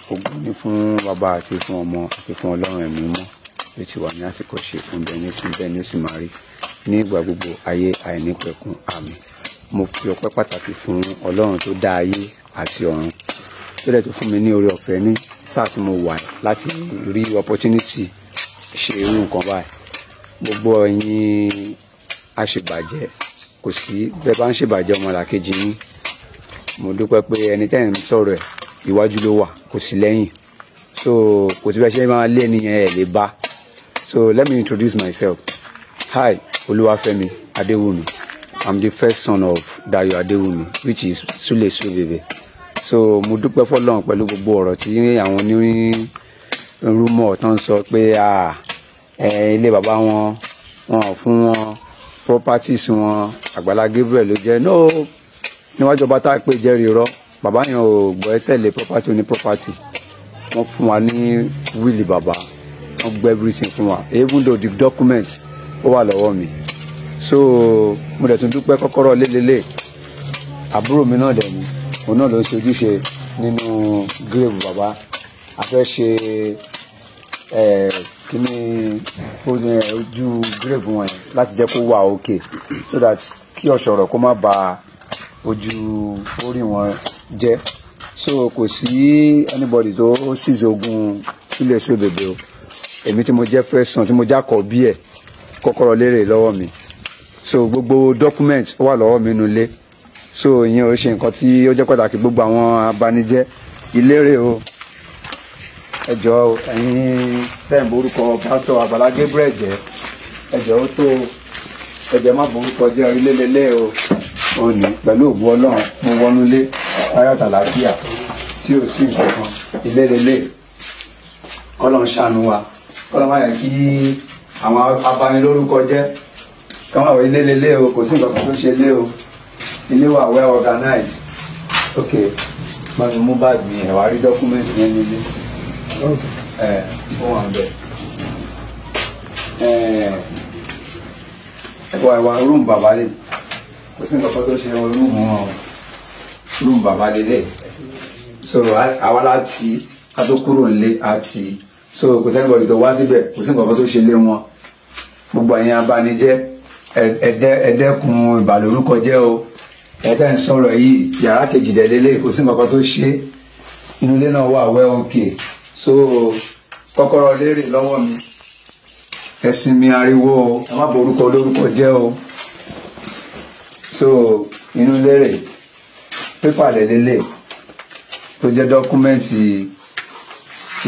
Ògo ni fún bàbá àti fún ọmọ àti fún Ọlọ́run ẹ̀mí mọ́ bí ti wà ní àsìkò ṣe fún bẹ́ẹ̀ ni ó sì máa rí ní ìgbà gbogbo ayé àìnípẹ̀kun àmín. Mo fi ọpẹ́ pàtàkì fún Ọlọ́run tó dá ayé àti ọ̀run tó dẹ̀ tó fún mi ní oore ọ̀fẹ́ ní sáà tí mo wà láti rí opportunity ṣe irú nǹkan báyìí. Gbogbo ẹ̀yin aṣèbàjẹ́ kò sí bẹ́ẹ̀ bá ń ṣèbàjẹ́ ọmọlàkejì yín, mo dúpẹ́ pé ẹni tẹ́ ń sọ̀rọ̀ ẹ̀ iwájú ló wà kò sí lẹ́yìn, so kò sí bẹ́ẹ̀ ṣe máa lé ènìyàn ẹ̀ lè bá. So let me introduce myself. Hi, Oluwafemi Adewumi. I'm the first son of Dayo Adewumi, which is Sule Sobebe. So mo dúpẹ́ fọ́lọ́run pẹ̀lú gbogbo ọ̀rọ̀ tí àwọn onírúmọ̀ tán sọ pé ilé bàbá wọn fún wọn properties wọn Àgbàlá Gabriel ló jẹ́. No, níwájú ọba tá a pè jẹ́rìí irọ́, bàbá yẹn ò gbọ́ ẹsẹ̀ lé property oní property. Wọ́n fún wa ní wíìlì bàbá, wọ́n gbọ́ everything fún wa, even though the documents ó wà lọ́wọ́ mi. So mo dẹ̀ tún dúpẹ́ kọ́kọ́rọ́ lélelé àbúrò mi náà dẹ̀ ni òun náà ló ń ṣe ojúṣe nínú grave bàbá. A fẹ́ ṣe kíní ojú grave wọn yẹn láti jẹ́ kó wà okay, so that kí ọ̀ṣọ̀rọ̀ kó má ba ojú orí wọn jẹ́. So kò sí anybody tó seize ogun Sule Sobebe o. Èmi tí mo jẹ́ first son tí mo já kọ̀ bí ẹ̀ kọ́kọ́rọ́ lérè lọ́wọ́ mi. So gbogbo document wà lọ́wọ́ mi nínú ilé. So ìyẹn ò ṣe nǹkan tí ó jẹ́ pàtàkì. Gbogbo àwọn abanijẹ́ ìlérè o, ẹ jọ̀ọ́ ẹ̀yin tẹ́ ń borúkọ pásítọ̀ Àgbàlá Gabriel jẹ́, ẹ jọ̀ọ́ ó tó ẹ jẹ́ má borúkọ jẹ́ ilé lélẹ̀ o. Ó ní pẹ̀lú ògbó Ọlọ́run mo wọnú ilé ayọ̀tà láfíà tí ò sí nǹkan kan ilé lélẹ̀. Ọlọ́run ṣàánú wa, Ọlọ́run máa yẹ kí àwọn abanilórúkọ jẹ́ káwọn ilé lélẹ̀ o, kò sí nǹkan kan tó ṣe lé o, ilé wa well organized. Ok, máa mú báàgì mi ẹ̀ wá rí dọ́kúmẹ́ntì yẹn nílé. Ó wà ń bẹ̀. Ẹ̀wà rúùmù bàbá lè kò sí nǹkan kan tó ṣe rúùmù bàbá lélẹ̀. So àwa láti ká tó kúrò nílé àti so kò sẹ́nìbọ̀dì tó wá síbẹ̀, kò sí nǹkan kan tó ṣe lé wọn. Gbogbo ẹ̀yin abanijẹ́ ẹ̀dẹ́kun ìbàlórúkọ jẹ́ o. Ẹ̀tẹ́ ń sọ̀rọ̀ yìí yàrá kejì dẹ̀ lélẹ̀, kò sí nǹkan kan tó ṣe. Inú ilé náà wà well okay. So kọ́kọ́rọ́ lérè lọ́wọ́ mi, ẹ̀sìn mi ariwo o, ẹ má borúkọ olórúkọ jẹ́ o. So inú lérè pépà lélẹ̀ tó jẹ́ dọ́kúmẹ́ǹtì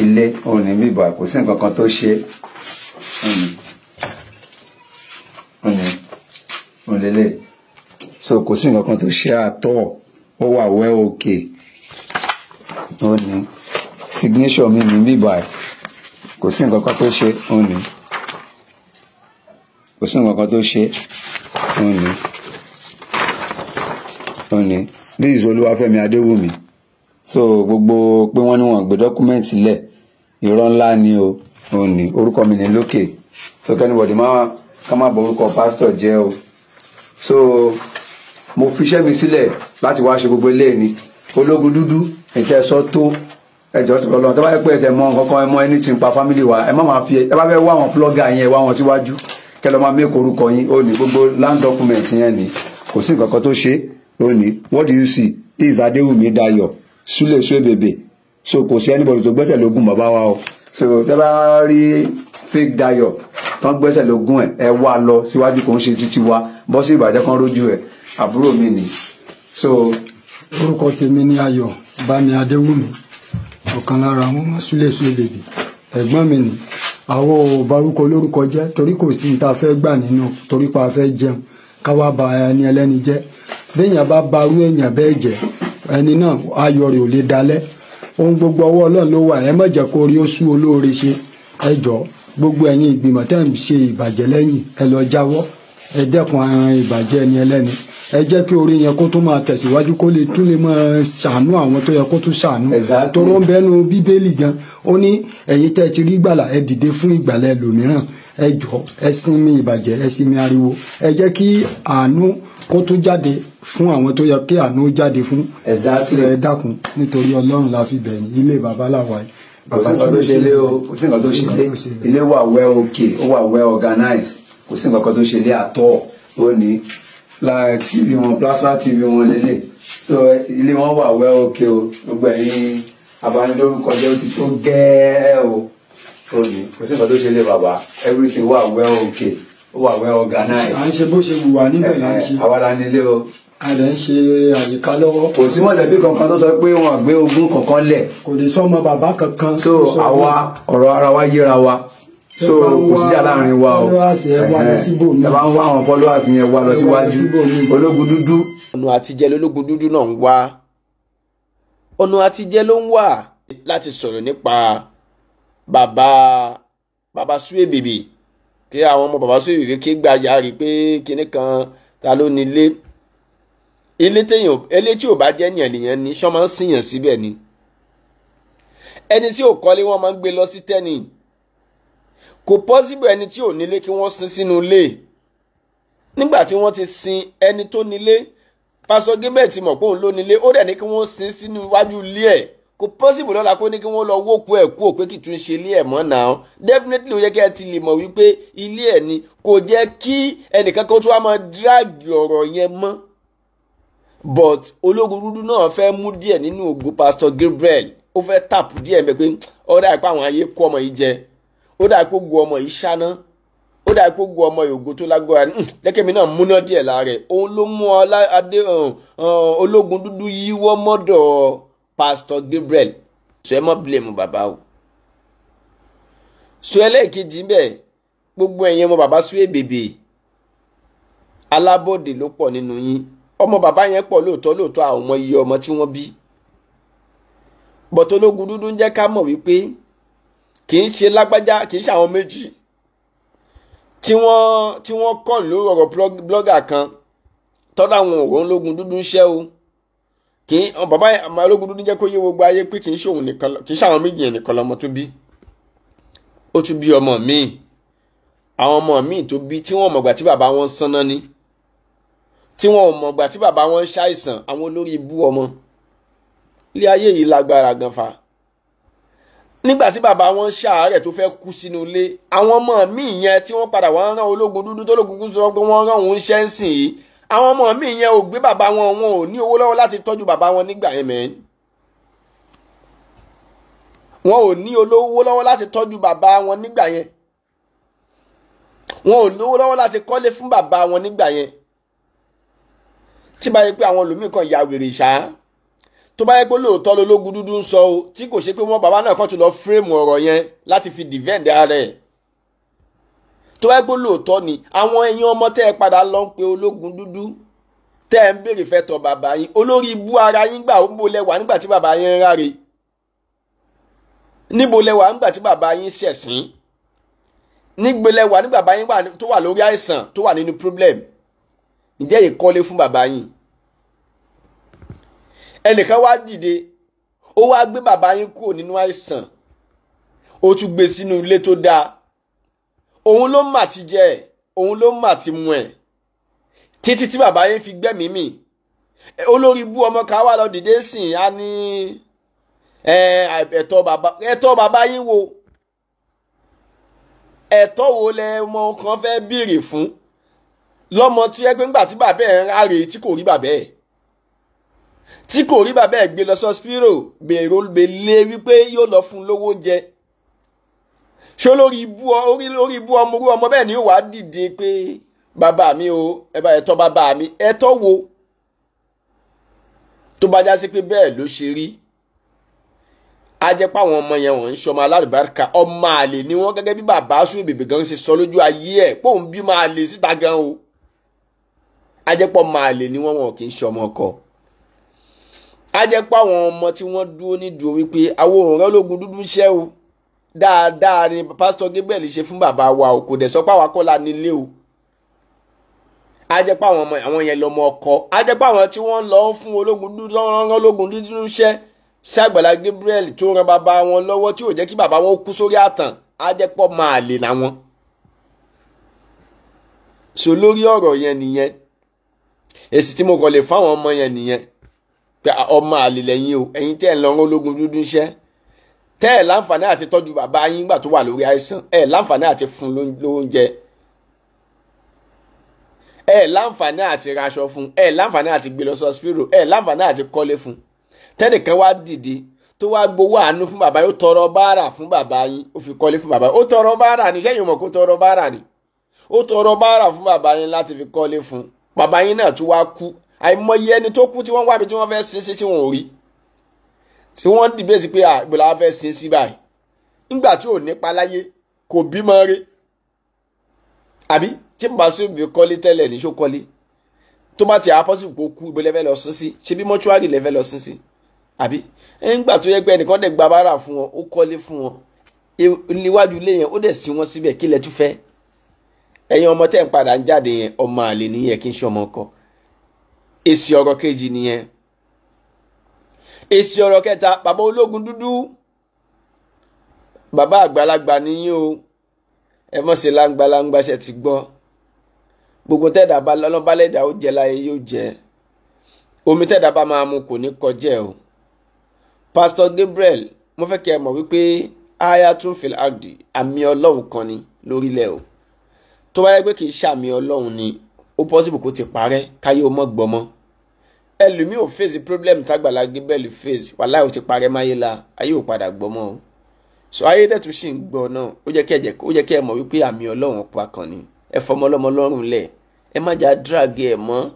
ilé òní bíbà, kò sí nǹkan kan tó ṣe. Lélẹ̀, so kò sí nǹkan kan tó ṣe àtọ̀, ó wà well okay. Ó ní signature mi ní bíbà, kò sí nǹkan kan tó ṣe. Ó ní kò sí nǹkan kan tó ṣe. Ó ní this is Oluwafemi Adewumi. So gbogbo pé wọ́n ní wọ́n gbé dọ́kúmẹ́ǹtì lẹ̀ irọ́ ńlá ni o. Ó ní orúkọ mi ní lókè, so kẹ́nìbọ̀dì ká má bọ orúkọ pásítọ̀ jẹ́ o. So mo fi iṣẹ́ mi sílẹ̀ láti wá ṣe gbogbo eléyìí ni. Ológun dúdú ìtẹ́sọ́ tó ẹjọ́ tó lọ́nà tó bá yẹ pé ẹsẹ̀ mọ nǹkan kan ẹ mọ ẹni tí ń pa fámìlì wa, ẹ má máa fi ẹ bá fẹ́ wá àwọn plọ́gà yẹn wá wọn síwájú kẹ lọ́ máa mẹ́kọ̀ orúkọ yín. Ó ní gbogbo land document yẹn ni kò sí nǹkan kan tó ṣe. Ó ní what do you see, this is Adewumi Dayo Sule Sobebe. So kò sí anybody tó gbẹ́sẹ̀ lógún bàbá wa o. So tẹ́ bá rí fake Dayo tán gbẹ́sẹ̀ lógún ẹ wá lọ síwájú, kò ń ṣe títí wa bọ́ sí ìbàjẹ́ kan rójú ẹ, àbúrò mi ni. So orúkọ tèmi ní Ayọ̀ Bámi Adéwùmí, ọ̀kan lára àwọn ọmọ Sule Sobebe. Ẹ̀gbọ́n mi ni àwọn ò barúkọ lórúkọ jẹ́ torí kò sí níta fẹ́ gbà nínú, torí pa fẹ́ jẹun káwá ba ẹni ẹlẹ́ni jẹ́. Béèyàn bá barú èèyàn bẹ́ẹ̀ jẹ́, ẹni náà ayọ̀ rẹ̀ ò lè dalẹ̀. Ohun gbogbo ọwọ́ Ọlọ́run ló wà, ẹ má jẹ́ kó rí ó sú olóore ṣe. Ẹ jọ̀ọ́ gbogbo ẹ̀yin ìgbìmọ̀ tẹ́ ń ṣe ìbàjẹ́ lẹ́yìn, ẹ lọ jáwọ́, ẹ dẹ́kun ìbàjẹ́ ẹni ẹlẹ́ni. Ẹ jẹ́ kí orí yẹn kó tún máa tẹ̀síwájú, kó lè tún lè máa ṣàánú àwọn tó yẹ kó tún ṣàánú. Toró ń bẹnu Bíbélì gan, ó ní ẹ̀yin tẹ́ ti rí ìgbàlà ẹ dìde fún ìgbàlà ẹlòmíràn. Ẹ jọ̀ọ́ ẹ sinmi ìbàjẹ́, ẹ sinmi ariwo, ẹ jẹ́ kí àánú kó tó jáde fún àwọn tó yẹ kí àánú jáde fún. ẹ dákun nítorí Ọlọ́run la fi bẹ̀yìn, ilé bàbá làwà yìí. kò sí nǹkan tó ṣe lé o, kò sí nǹkan tó ṣe lé, ilé wà well okay, ó wà well organized, kò sí nǹkan tó ṣe lé àtọ̀. ó ní TV wọn, plasma TV wọn lélẹ̀, so ilé wọn wà well okay o. gbogbo ẹ̀yin abanilórúkọ jẹ́ ó ti tó gẹ́ẹ́ o. ó ní kò sí nǹkan tó ṣe lé bàbá, everything wà well okay, ó wà well organized. à ń ṣe bó ṣe wù wá níbẹ̀ là ń ṣe. àwa la nílé o. a lè ń ṣe àyíká lọ́wọ́. kò sí mọ̀lẹ́bí kankan tó sọ pé wọn gbé ogún kankan lẹ̀. kò lè sọ ọmọ bàbá kankan. so àwa ọ̀rọ̀ ara wa yéra wa, so kò sí jà láàrin wa o. ẹ bá ń wá àwọn followers yẹn wá lọ síwájú. ológun dúdú. ọ̀nà àtijẹ́ lológun dúdú náà ń wá, ọ̀nà àtijẹ́ ló ń wà láti sọ̀rọ̀ nípa bàbá Suebebe, kí àwọn ọmọ bàbá Suebebe ké gbàjà rí pé kinní kan ta ló nílé. ilé tí ò bá jẹ́ nìyẹn ní ṣọ́ máa ń sìyàn síbẹ̀ ni. ẹni tí ò kọ́lé wọ́n máa ń gbé lọ sí tẹ́nì. kò pọ́síbù ẹni tí ò nílé kí wọ́n sin sínú ilé. nígbà tí wọ́n ti sin ẹni tó nílé, Pastor Gabriel ti mọ̀ pé òun ló nílé, ó dẹ̀ ní kí wọ́n sin sínú iwájú ilé ẹ̀. kò pọ́síbù lọ́la kó ní kí wọ́n lọ wókú ẹ̀ kú òpé kì tún ṣe ilé ẹ̀ mọ́ náà. Definitely ó yẹ kí ẹ ti lè mọ̀ wípé ilé ẹ̀ ni, kò jẹ́ kí ẹnìkan kan tó wá máa dírágì ọ̀rọ̀ yẹn mọ́. But ológun dúdú náà fẹ́ mú díẹ̀ nínú ògo Pastor Gabriel, ó fẹ́ tàpù díẹ̀ mẹ́ pé ó dà pé àwọn ayé kó ọmọ yìí jẹ, ó dà pé ògo ọmọ yìí ṣáná, ó dà pé ògo ọmọ yìí ògo tó lágbára ní jẹ́kẹ́mi náà múná díẹ̀ lára ẹ̀. òun ló mú ológun dúdú yíwọ́ mọ́dọ̀ Pastor Gabriel. So ẹ mọ́ blame bàbá o. So ẹlẹ́ẹ̀kejì bẹ́ẹ̀, gbogbo ẹ̀yin ọmọ bàbá Suebebe, alábọ̀dé ló pọ̀ nínú yín. ọmọ bàbá yẹn pọ̀ lóòótọ́ àwọn ọmọ iye ọmọ tí wọ́n bí. bọ̀tọ̀ ológun dúdú ń jẹ́ ká mọ̀ wípé kì í ṣe lágbájá, kì í ṣe àwọn méjì tí wọ́n kọ́ lórí ọ̀rọ̀ blogger kan tọ́dọ̀ àwọn òun ológun dúdú ń ṣẹ́ o. kì í bàbá àmọ́ ológun dúdú jẹ́ kó yé gbogbo ayé pé kì í ṣe òun nìkan, kì í ṣe àwọn méjì yẹn nìkan lọ́mọ tó bí. ó tún bí ọmọ míì, àwọn ọmọ míì tó bí tí wọ́n mọ̀gbà tí bàbá wọn sánná ni, tí wọn ò mọ̀gbà tí bàbá wọn ṣàìsàn, àwọn olórí ibú ọmọ. ilé ayé yìí lágbára gan fa. nígbà tí bàbá wọn ṣàárẹ̀ tó fẹ́ kú sínú ilé, àwọn ọmọ míì yẹn tí wọ́n padà wọ́n rán ológun dúdú tó lógun dúdú sọ pé wọ́n rán òun ṣẹ́ ń sìn yìí, àwọn ọmọ míì yẹn ò gbé bàbá wọn, wọn ò ní owó lọ́wọ́ láti tọ́jú bàbá wọn nígbà yẹn mẹ́rin. wọn ò ní olówó lọ́wọ́ láti tọ́jú bàbá wọn nígbà yẹn. wọn ò lówó lọ́wọ́ láti kọ́lé fún bàbá wọn nígbà yẹn. tí bá yẹ pé àwọn olùmí kan ya wèrè ṣá, tó bá yẹ pé lóòótọ́ lológun dúdú ń sọ o, tí kò ṣe pé wọ́n bàbá náà kàn tún lọ fírèmù ọ̀rọ̀ yẹn láti fi defend ara ẹ̀. tó bá yẹ pé lóòótọ́ ni àwọn ẹ̀yin ọmọ tẹ́ ẹ padà lọ ń pe ológun dúdú tẹ́ ẹ ń béèrè fẹ́ tọ́ bàbá yín, olórí ibú ara yín gbà ó ń bo lẹ́wà nígbà tí bàbá yín ń ráre, níbo lẹ́wà nígbà tí bàbá yín ṣẹ̀sín, níbo lẹ́wà nígbà bàbá yín tó wà lórí àìsàn, tó wà nínú problem. ǹjẹ́ ìkọ́lé fún bàbá yín? ẹnìkan wá dìde, ó wá gbé bàbá yín kúrò nínú àìsàn, ó tún gbé sínú ilé tó dáa. òun ló mà ti jẹ ẹ̀, òun ló mà ti mu ẹ̀, títí tí bàbá yín fi gbẹ́mìí mì. olórí ibú ọmọ kan wá lọ dìde sìn á ní ẹ̀tọ́ bàbá yín wo, ẹ̀tọ́ wo lẹ mọ kan fẹ́ béèrè fún lọ́mọ tí ẹ pé ńgbà tí bàbá ẹ̀ ń ráre tí kò rí bàbá ẹ̀, tí kò rí bàbá ẹ̀ gbé lọ sọ́spírò gbèlè wípé yóò lọ fún lówó oúnjẹ. ṣé lórí ibú ọmọ bẹ́ẹ̀ ni yóò wá dìde pé bàbá mi o, ẹ bá ẹ̀tọ́ bàbá mi, ẹ̀tọ́ wo? tó bá já sí pé bẹ́ẹ̀ ló ṣe rí, a jẹ́ pé àwọn ọmọ yẹn wọ́n ń ṣọmọ alálùbáríkà, ọmọ àlè ni wọ́n, gẹ́gẹ́ bí bàbá Suebebe gan ṣe sọ lójú ayé ẹ̀ pé òun bí máa lè síta gan o. a jẹ́ pé ọmọ àlè ni wọ́n kì í ṣọmọ ọkọ. a jẹ́ pé àwọn ọmọ tí wọ́n dúró nídùú wípé àwọn òǹrán ológun dúdú ṣẹ́ o, dáadáa ni Pastor Gabriel ṣe fún bàbá wa o, kò dẹ̀ sọ pé àwa kọ́ la nílé o. a jẹ́ pé àwọn ọmọ àwọn yẹn lọ́mọ ọkọ. a jẹ́ pé àwọn tí wọ́n lọ fún ológun dúdú rán ológun dúdú ṣẹ́ sí Àgbàlá Gabriel tó ran bàbá wọn lọ́wọ́ tí ò jẹ́ kí bàbá wọn kú sórí àtàn, á jẹ́ pọ̀ máa lè na wọn. so lórí ọ̀rọ̀ yẹn nìyẹn. èsì tí mo kàn lè fáwọn ọmọ yẹn nìyẹn pé ọmọ àlè lẹ́yìn o, ẹ̀yin tẹ́ ẹ̀ ń lọ rán ológun dúdú iṣẹ́, tẹ́ ẹ̀ láǹfààní àti tọ́jú bàbá yín nígbà tó wà lórí àìsàn, ẹ̀ láǹfààní àti fún lóúnjẹ, ẹ̀ láǹfààní àti raṣọ fún, ẹ̀ láǹfààní àti gbé lọ sọ́spírò, ẹ̀ láǹfààní àti kọ́lé fún. Tẹ́nìkan wá dìde tó wá gbowó àánú fún bàbá yóò tọrọ báárà fún bàbá yín, ó fi kọ́lé fún bàbá yín, ó tọrọ báárà ní, lẹ́yìn mọ̀ kó tọrọ báárà ní, ó tọrọ báárà fún bàbá yín láti fi kọ́lé fún. Bàbá yín náà tún wá kú, àìmọye ẹni tó kú tí wọ́n wá bí tí wọ́n fẹ́ sin sí tí wọ́n ò rí, tí wọ́n dìbẹ́tì pé àgbèlà wá fẹ́ sin sí báyìí nígbà tí ò nípa láyé kò bímọ rí, àbí tí bàbá sí òbí kọ́lé tẹ́lẹ̀ ní ṣó kọ́lé, tó bá ti àpọ́sì kó kú ibo lẹ́fẹ́ lọ sin sí, ṣe bí mọ́ṣúárì lẹ́fẹ́ lọ sin sí, àbí nígbà tó yẹ pé ẹnìkan dẹ̀ gba báárà fún wọn, ó kọ́lé fún wọn níwájú ilé yẹn, ó dẹ̀ sin wọn síbẹ̀, kí lẹ tún fẹ́? Ẹ̀yin ọmọ tẹ́ ń padà ń jáde yẹn ọmọ àlè nìyẹn, kí n ṣe ọmọ kọ́. Èsì ọ̀rọ̀ kejì nìyẹn. Èsì ọ̀rọ̀ kẹta, bàbá ológun dúdú, bàbá àgbàlagbà nìyí o, ẹ mọ̀ sí láǹgbàláǹgbà ṣe ti gbọ́. Gbogbo tẹ́dà bá lọ́lọ́bálẹ́dà ó jẹ láyé yóò jẹ, omi tẹ́dà bá máa mu kò ní kọjẹ́ o. Pastor Gabriel, mo fẹ́ kẹ́ ẹ mọ̀ wípé ayatun fil agdi, àmì ọlọ́run kan ni lórílẹ̀ o. Tó bá yẹ pé kì í ṣàmì ọlọ́run ni, ó possible kó ti parẹ́ káyé o mọ́ gbọmọ. Ẹlòmíì ò face problem tágbàlá Gabriel face, wàláhì ó ti parẹ́ máyé la, ayé ò padà gbọmọ o. So ayé dẹ̀ tún sì ń gbọ́ náà, ó jẹ́ kí ẹ mọ̀ wípé àmì ọlọ́run pa kan ni. Ẹ fọmọ ọlọ́mọ lọ́rùn lẹ̀, ẹ má jà drag ẹ̀ mọ́.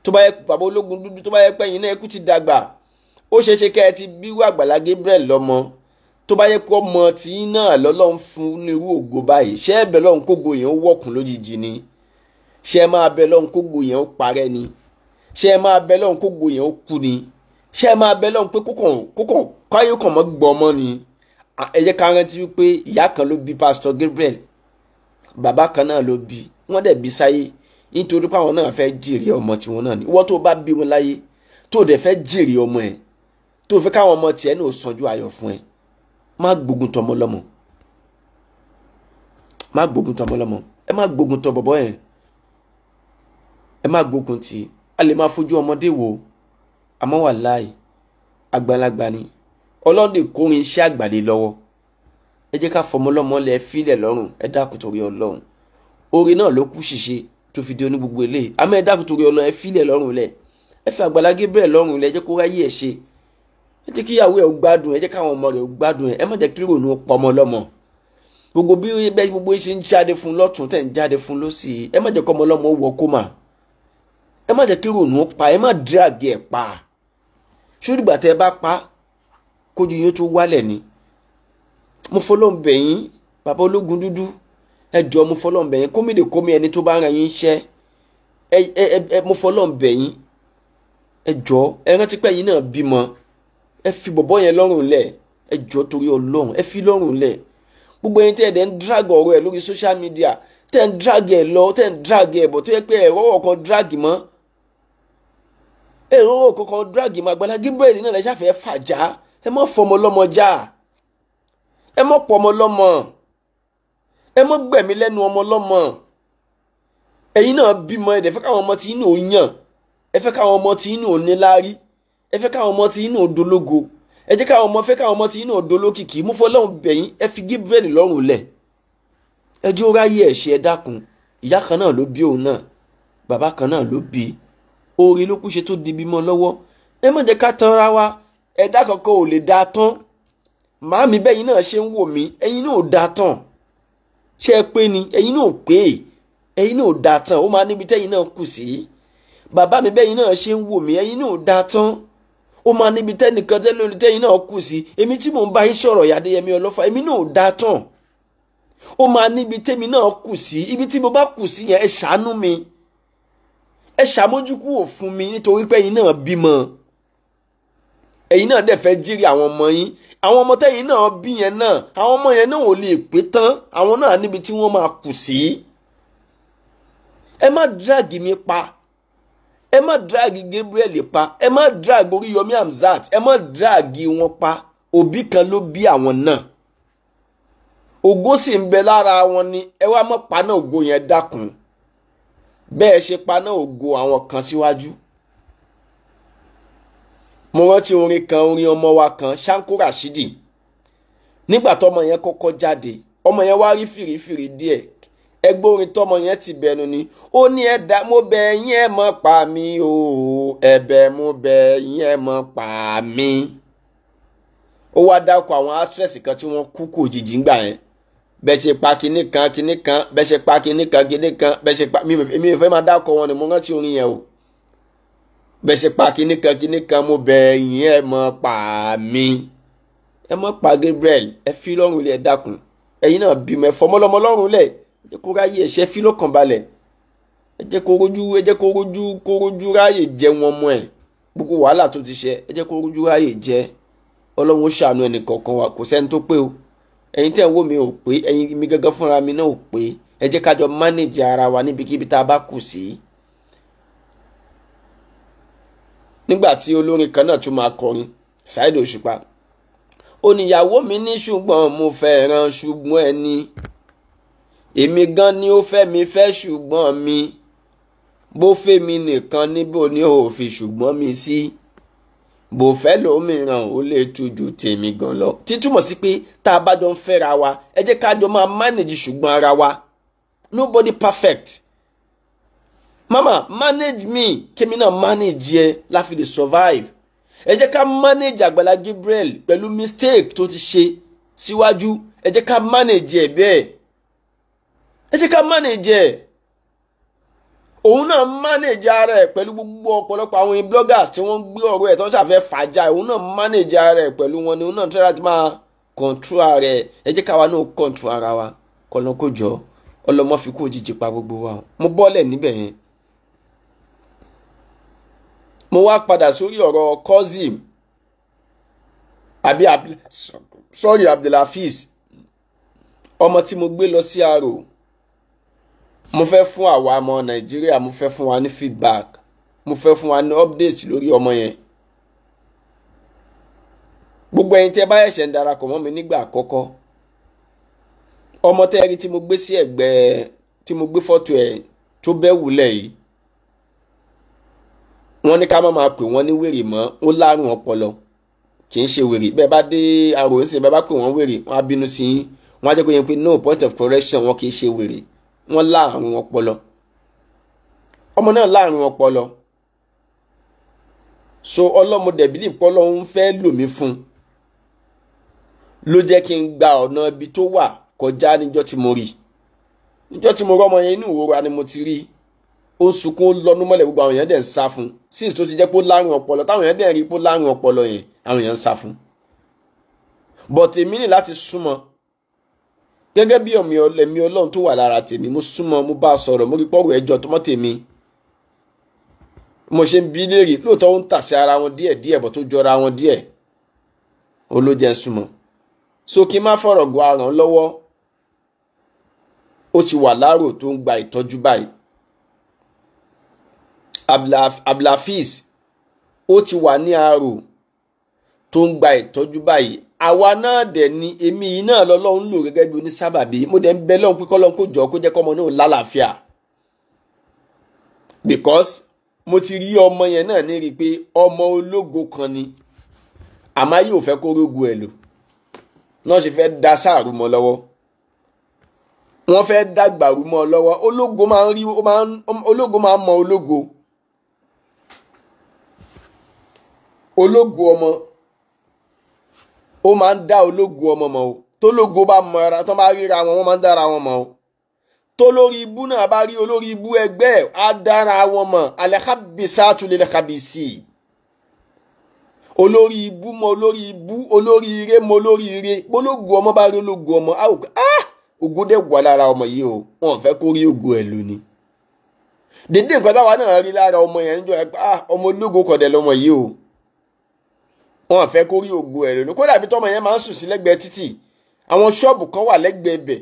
Tó bá yẹ bàbá ológun dúdú, tó bá yẹ pé ẹ̀yin náà ẹkú ti dàgbà, ó ṣeéṣe kẹ́ ẹ ti bí àgbàlá Gabriel lọ́mọ. Tó bá yẹ pé ọmọ tí náà lọ́lọ́run fún nírú ògo báyìí, ṣé ẹ bẹ̀ lọ́run kógo yẹn ó wọ̀kùn lójijì ni? Ṣé ẹ máa bẹ̀ lọ́run kógo yẹn ó parẹ́ ni? Ṣé ẹ máa bẹ̀ lọ́run kógo yẹn ó kú ni? Ṣé ẹ máa bẹ̀ lọ́run pé kókàn káyọ̀ kàn mọ́ gbọmọ ni? Ẹ jẹ́ ká rántí wípé ìyá kan ló bí Pastor Gabriel, bàbá kan náà ló bí, wọ́n dẹ̀ bí sáyé nítorí pé àwọn náà fẹ́ jèrè ọmọ tiwọn náà ni. Ìwọ tó bá bí wọn láyé tó dẹ̀ fẹ́ jèrè ọmọ ẹ̀, tó fẹ́ káwọn ọmọ tiẹ̀ náà sanjú ayọ̀ fún ẹ, má gbógun tọmọ lọ́mọ, má gbógun tọmọ lọ́mọ, ẹ má gbógun tọ bọ̀bọ̀ yẹn, ẹ má gbógun tì. A lè máa fojú ọmọdé wò, àmọ́ wàláhì àgbàlagbà ni ọlọ́dẹ kórin iṣẹ́ àgbàlẹ̀ lọ́wọ́. Ẹ jẹ́ ká fọmọ lọ́mọ lẹ fílẹ̀ lọ́rùn, ẹ dákun torí Ọlọ́run. Orin náà ló kú ṣìṣe tó fi di oní gbogbo eléyìí, àmọ́ ẹ dákun torí Ọlọ́run, ẹ fílẹ̀ lọ́rùn lẹ̀, ẹ fi àgbàlá Gabriel lọ́rùn lẹ̀, ẹ jẹ́ kó ráyè ẹ̀ ṣe, ẹ jẹ́ kí ìyàwó ẹ̀ gbádùn, ẹ jẹ́ káwọn ọmọ rẹ̀ gbádùn ẹ má jẹ́ kí rònú pọmọ lọ́mọ. Gbogbo bí gbogbo ṣe ń jáde fún lọ́tún tẹ̀ ń jáde fún lọ́sì, ẹ má jẹ́ kọ́mọ lọ́mọ wọ kómà, ẹ má jẹ́ kí rònú pa, ẹ má drag ẹ̀ pa. Ṣùgbọ́n tẹ́ bá pa kójú yóò tó wálẹ̀ ni. Mo fọlọ́n bẹ̀ yín bàbá ológun dúdú, ẹ jọ̀ọ́ mo fọlọ́n bẹ̀ yín, kómìdè kómi ẹni tó bá ń ra yín iṣẹ́, mo fọlọ́n bẹ̀ yín, ẹ jọ̀ọ́ ẹ rántí pé yín náà bímọ, ẹ fi bọ̀bọ̀ yẹn lọ́rùn lẹ̀, ẹ jọ̀ọ́ torí Ọlọ́run, ẹ fi lọ́rùn lẹ̀. Gbogbo yín tẹ́ ẹ̀ dẹ̀ ń drag ọ̀rọ̀ ẹ̀ lórí social media, tẹ́ ń drag ẹ̀ lọ, tẹ́ ń drag ẹ̀ bọ̀ tó yẹ pé ẹ̀rọ ọ̀kan drag mọ́, ẹ̀rọ ọ̀kan drag mọ́. Àgbàlá Gabriel náà lẹ ṣàfẹ́ fàjà, ẹ má fọmọ lọ́mọ já, ẹ má pọmọ lọ́mọ, ẹ má gbẹ̀mí lẹ́nu ọmọ lọ́mọ. Ẹ̀yin náà bímọ, ẹ dẹ̀ fẹ́ káwọn ọmọ tí yín náà yàn, ẹ fẹ́ káwọn ọmọ tí yín náà níláárí, ẹ fẹ́ káwọn ọmọ tí yín náà dológo, ẹ jẹ́ káwọn ọmọ fẹ́ káwọn ọmọ tí yín náà dolókìkí. Mo fọlọ́run bẹ̀ yín, ẹ fi Gabriel lọ́rùn lẹ̀, ẹ jẹ́ ó ráyè ẹ̀ ṣe, ẹ dákun. Ìyá kan náà ló bí òun náà, bàbá kan náà ló bí, oore ló kú ṣe tó di bímọ lọ́wọ́. Ẹ má jẹ́ ká tanra wa, ẹ̀dá kankan ò lè da tán. Màámi bẹ́yìn náà ṣe ń wò mí, ẹ̀yin náà ò da tán. Ṣé ẹ pé ni? Ẹ̀yin náà ò pé, ẹ̀yin náà ò da tán. Ó máa níbi tẹ́yin náà kù sí. Bàbá mi bẹ́yìn náà ṣe ń wò mí, ẹ̀yin náà ò da tán. Ó máa níbi tẹ́nìkan tẹ́yin náà kù sí. Èmi tí mò ń bá yín sọ̀rọ̀ Adéyẹmí Ọlọ́fà, èmi náà ò da tán. Ó máa níbi tẹ́mi náà kù sí. Ibi tí mo bá kù sí yẹn, ẹ ṣàánú mi, ẹ ṣàmójúkúrò fún mi, nítorí pé ẹ̀yin náà bímọ, ẹ̀yin náà dẹ̀ fẹ́ jírí àwọn ọmọ yín. Àwọn ọmọ tẹ́yin náà bí yẹn náà, àwọn ọmọ yẹn náà ò lè pé tán, àwọn náà níbi tí wọ́n máa kù sí. Ẹ má drag mi pa, ẹ má drag Gabriel pa, ẹ má drag Oríyọmí Hamzat, ẹ má drag wọn pa. Òbí kan ló bí àwọn náà, ògo sì ń bẹ lára wọn ni, ẹ wá má pa náà ògo yẹn dákun. bẹ́ẹ̀ ṣe paná ògo àwọn kan síwájú. Mo rántí orin kan, orin ọmọ wa kan, Shanko Rashidi. Nígbà tọ́mọ yẹn kọ́kọ́ jáde, ọmọ yẹn wá rí fìrífìrí díẹ̀. Ẹgbẹ́ orin tọ́mọ yẹn ti bẹnu ni. Ó ní ẹ̀dá mo bẹ̀ yín ẹ má pa mí o, ẹ̀bẹ̀ mo bẹ̀ yín ẹ má pa mí. Ó wá dákọ̀ àwọn actress kan tí wọ́n kú kò òjijì ńgbà yẹn. Bẹ́ẹ̀ ṣe pa kinní kan, bẹ́ẹ̀ ṣe pa kinní kan, bẹ́ẹ̀ ṣe pa mi ò fẹ́ máa dákọ̀ wọn ni mo rántí orin yẹn o. Bẹ́ẹ̀ ṣe pa kinní kan mo bẹ̀ yín ẹ má pa mí. Ẹ má pa Gabriel, ẹ fi lọ́rùn lẹ̀ dákun. Ẹ̀yin náà bímọ ẹ fọmọlọmọ lọ́rùn lẹ̀. Ẹ jẹ́ kó ráyè ẹ̀ṣẹ́ fi lọ́kàn balẹ̀. Ẹ jẹ́ kó rojú ráyè jẹ wọn mọ́ ẹ̀. Gbogbo wàhálà tó ti ṣe, ẹ jẹ́ kó rojú ráyè jẹ. Ọlọ́run ó ṣàánú ẹnì kọ̀ọ̀kan wa, kò sẹ́ni tó pé o. Ẹ̀yin tẹ́ ń wò mí ò pé, ẹ̀yin mi gangan fúnra mi náà ò pé. Ẹ jẹ́ ká jọ manage ara wa níbikíbi tá a bá kù sí. Nígbà tí olórin kan náà tún máa kọrin, Saheed Òṣùpá. Ó ní ìyàwó mi ní ṣùgbọ́n mo fẹ́ràn ṣùgbọ́n ẹni. Èmi gan ni ó fẹ́ mi fẹ́ ṣùgbọ́n mi. Bó fẹ́ mi nìkan níbo ni ó fi ṣùgbọ́n mi sí. Bó fẹ́ lómìíràn ó lè tuju tèmi gan lọ. Títúmọ̀ sí pé tá a bá jọ ń fẹ́ra wa, ẹ jẹ́ ká jọ máa manage ṣùgbọ́n ara wa. Nobody perfect. Mama, manage me, kémi náà manage ẹ la fi lè survive. Ẹ jẹ́ ká manage Àgbàlá Gabriel pẹ̀lú mistake tó ti ṣe síwájú. Ẹ jẹ́ ká manage ẹ bẹ́ẹ̀. Ẹ jẹ́ ká manage ẹ. Òun náà manage ara ẹ̀ pẹ̀lú gbogbo ọ̀pọ̀lọpọ̀ àwọn bloggers tí wọ́n gbé ọ̀rọ̀ ẹ̀ tó ń ṣàfẹ́ fàájà. Òun náà manage ara ẹ̀ pẹ̀lú wọn ni òun náà tẹ́lá ti máa control ara ẹ̀. Ẹ jẹ́ ká wa náà control ara wa. Kọ́nà kó jọ ọlọ́mọ fi kú òjijì pa gbogbo wa. Mo bọ́lẹ̀ níbẹ̀ yẹn. Mo wá padà sórí ọ̀rọ̀ Kozim Abdulhafiz, ọmọ tí mo gbé lọ sí Aro. Mo fẹ́ fún àwa ọmọ Nàìjíríà, mo fẹ́ fún wa ní feedback, mo fẹ́ fún wa ní update lórí ọmọ yẹn. Gbogbo ẹ̀yin tẹ́ bá ṣẹ̀ṣẹ̀ ń darapọ̀ mọ́ mi nígbà àkọ́kọ́, ọmọ tẹ́ rí tí mo gbé sí ẹ̀gbẹ́, tí mo gbé fọ́tò ẹ̀ tó bẹ́ wulẹ̀ yìí, wọ́n ní ká má máa pè wọ́n ní wèrè mọ́, ó lárùn ọpọlọ, kì í ṣe wèrè. Bẹ́ẹ̀ bá dé Aro ń sìn, bẹ́ẹ̀ bá pè wọ́n wèrè, wọ́n á bínú sí yín, wọ́n á jẹ́ kó yẹn pé no point of correction, wọn kì í ṣe wèrè, wọ́n lárùn ọpọlọ. Ọmọ náà lárùn ọpọlọ. So ọlọ́mọdé believe pé Ọlọ́run fẹ́ lò mí fún ló jẹ́ kí n gba ọ̀nà ibi tó wà kọjá níjọ́ tí mo rí. Níjọ́ tí mo rọ́mọ yẹn inú ìrora ni mo ti rí. Ó sunkún lọ́nu mọ́lẹ̀, gbogbo àwọn èèyàn dẹ̀ ń sá fún. Since tó ti jẹ́ pé ó lárùn ọpọlọ, táwọn èèyàn dẹ̀ rí pé ó lárùn ọpọlọ yẹn, àwọn èèyàn ń sá fún. But èmi ní láti súnmọ́. Gẹ́gẹ́ bí ẹ̀mí Ọlọ́run tó wà lára tèmi, mo súnmọ́, mo bá sọ̀rọ̀, mo rí pọ́rọ̀ ẹjọ́ tó mọ́ tèmi. Mo ṣe ń bi léèrè, lóòótọ́ ó ń tà sí ara wọn díẹ̀ bọ̀ tó jọra wọn díẹ̀. Olójẹ́ súnmọ́. So kí n má fọ̀rọ̀ gọ àràn lọ́wọ́. Ó ti wà láàrò tó ń gba ìtọ́jú báyìí. Abdulhafiz, ó ti wà ní Aro tó ń gba ìtọ́jú báyìí. Àwa náà dẹ̀ ni èmi yìí náà lọ́lọ́run lò gẹ́gẹ́ bí onísábàbí. Mo dẹ̀ ń bẹ lọ́hùn pé kọ́lọ́hun kó jọ kó jẹ́ kọ́mọ náà lálàáfíà. Because mo ti rí ọmọ yẹn náà ní rí pé ọmọ ológo kan ni. Àmọ́ yóò fẹ́ kó rógo ẹ̀ lò. Náà ṣe fẹ́ dá sáàrù mọ́ lọ́wọ́. Wọ́n fẹ́ dàgbàrú mọ́ lọ́wọ́. Ológo máa ń rí, ológo máa ń mọ ológo. Ológo ọmọ ó máa ń dá ológo ọmọ mọ̀ o. Tó lógo bá mọ ara, tó bá ríra wọn, wọ́n máa ń dára wọn mọ̀ o. Tó lórí ibú náà bá rí olórí ibú ẹgbẹ́ á dára wọn mọ̀. Al-khabisatu lil-khabisi. Olórí ibú mọ olórí ibú, olórí ire mọ olórí ire. Ológo ọmọ bá rí ológo ọmọ, á wò pé ògo dẹ̀ wà lára ọmọ yìí o. Wọ́n fẹ́ kó rí ògo ẹ̀ lónìí. Dédé nǹkan táwa náà rí lára ọmọ yẹn níjọ́ ẹ pé ọmọ ológo kọ̀dẹ̀ lọmọ yìí o. Wọ́n fẹ́ kó rí ògo ẹ̀ lónìí. Kódà bí tọ́mọ yẹn máa ń sùn sí lẹ́gbẹ̀ẹ́ títì. Àwọn ṣọ́ọ̀bù kan wà lẹ́gbẹ̀ẹ́ ibẹ̀.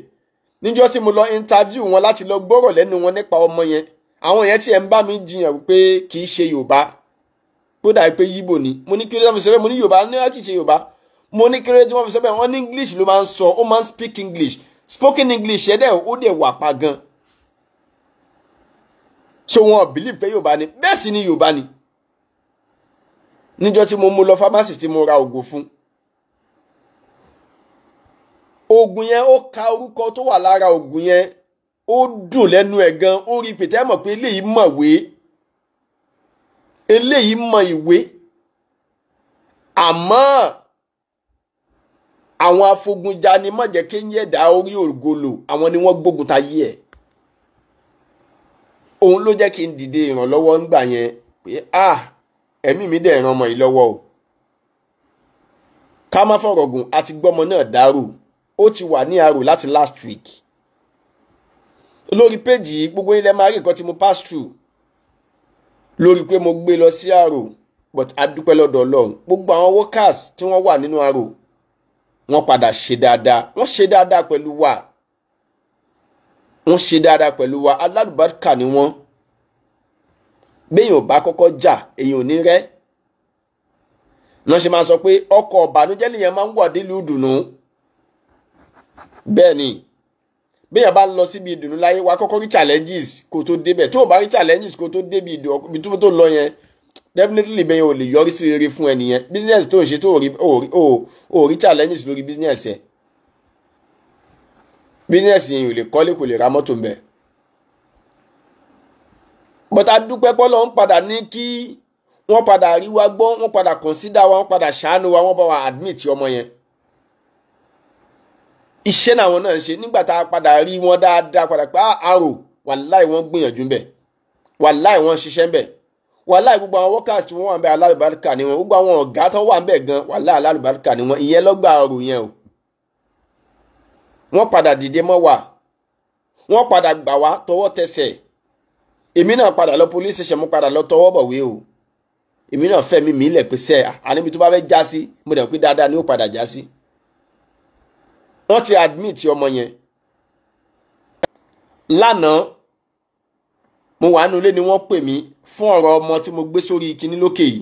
Níjọ́ tí mo lọ interview wọn láti lọ gbọ́rọ̀ lẹ́nu wọn nípa ọmọ yẹn. Àwọn yẹn tí ẹ ń bá mi jiyàn pé kì í ṣe Yorùbá. Kódà pé Yíbò ni. Mo ní kí ló fi sọ bẹ́ẹ̀, mo ní Yorùbá ní kì í ṣe Yorùbá. Mo ní kí ló tí wọ́n fi sọ bẹ́ẹ̀, wọ́n ní English ló máa ń sọ, ó máa ń speak English. Spoken English ẹ̀ dẹ̀ ó dẹ̀ wà pa gan. so wọn believe pé Yorùbá ni bẹ́ẹ̀ sì ni Yorùbá ni níjọ́ tí mo mú lọ pharmacy tí mo ra oògùn fún oògùn yẹn ó ka orúkọ tó wà lára oògùn yẹn ó dùn lẹ́nu ẹ̀ gan ó rí pété mọ̀ pé eléyìí mọ̀wé eléyìí mọ ìwé àmọ́ àwọn afogunja ni má jẹ́ kéyìn ẹ̀dá orí ògolo àwọn ni wọ́n gbógun tayé ẹ̀ òun ló jẹ́ kí n dìde ìrànlọ́wọ́ ńgbà yẹn pé ẹ̀mí mi dẹ̀ ràn ọmọ yìí lọ́wọ́ o ká má fọ̀rọ̀ gùn àti gbọ́mọ náà dárò ó ti wà ní àrò láti last week lórí péjì gbogbo ilẹ̀ máa rí nǹkan tí mo pass through lórí pé mo gbé lọ sí àrò but a dúpẹ́ lọ́dọ̀ Ọlọ́run gbogbo àwọn workers tí wọ́n wà nínú àrò wọ́n padà ṣe dáadáa wọ́n ṣe dáadáa pẹ̀lú wa wọ́n ṣe dáadáa pẹ̀lú wa alálùbáríkà ni wọ́n béèyàn ò bá kọ́kọ́ jà èyàn ò ní rẹ́ wọ́n ṣe máa sọ pé ọkọ̀ ọ̀bànújẹ́ nìyẹn máa ń wọ̀ nílùú ìdùnnú bẹ́ẹ̀ ni béèyàn bá lọ síbi ìdùnnú láyé wa kọ́kọ́ rí challenges kó tó débẹ̀ tó o bá rí challenges kó tó débi ibi tó lọ yẹn definitely bẹ́ẹ̀ ò lè yọrí sí rere fún ẹnìyẹn business tó ń ṣe tó ò rí challenges lórí business yẹn business yẹn ò lè kọ́lé kò lè ra mọ́tò mbẹ̀ but a dúpẹ́ pọ́lọ́ ń padà ní kí wọ́n padà rí wa gbọ́ wọ́n padà consider wa wọ́n padà ṣàánú wa wọ́n bá wa admit ọmọ yẹn iṣẹ́ náà wọn náà ń ṣe nígbà tá a padà rí wọn dáadáa padà pé àrò wàláì wọ́n gbìyànjú mbẹ̀ wàláì wọ́n ṣiṣẹ́ mbẹ̀ wàláì gbogbo àwọn workers tí wọ́n wà ń bẹ alálùbáríkà ni wọn gbogbo àwọn ọ̀gá tó wà ń bẹ gan wàláì alálùbáríkà ni wọn ìyẹn lọ́gbà ọrọ̀ yẹn o wọ́n padà dìde mọ́ wa wọ́n padà gbà wá tọwọ́ tẹsẹ̀ èmi náà padà lọ police station mo padà lọ tọwọ́ bọ̀wé o èmi náà fẹ́ mi lẹ̀ pé sẹ́ àníbi tó bá fẹ́ já sí mo dẹ̀ pé dáadáa ni ó padà já sí wọ́n ti admit ọmọ yẹn lánàá mo wà nínú ilé ni wọ́n pè mí fún ọ̀rọ̀ ọmọ tí mo gbé sórí kinní lókè yìí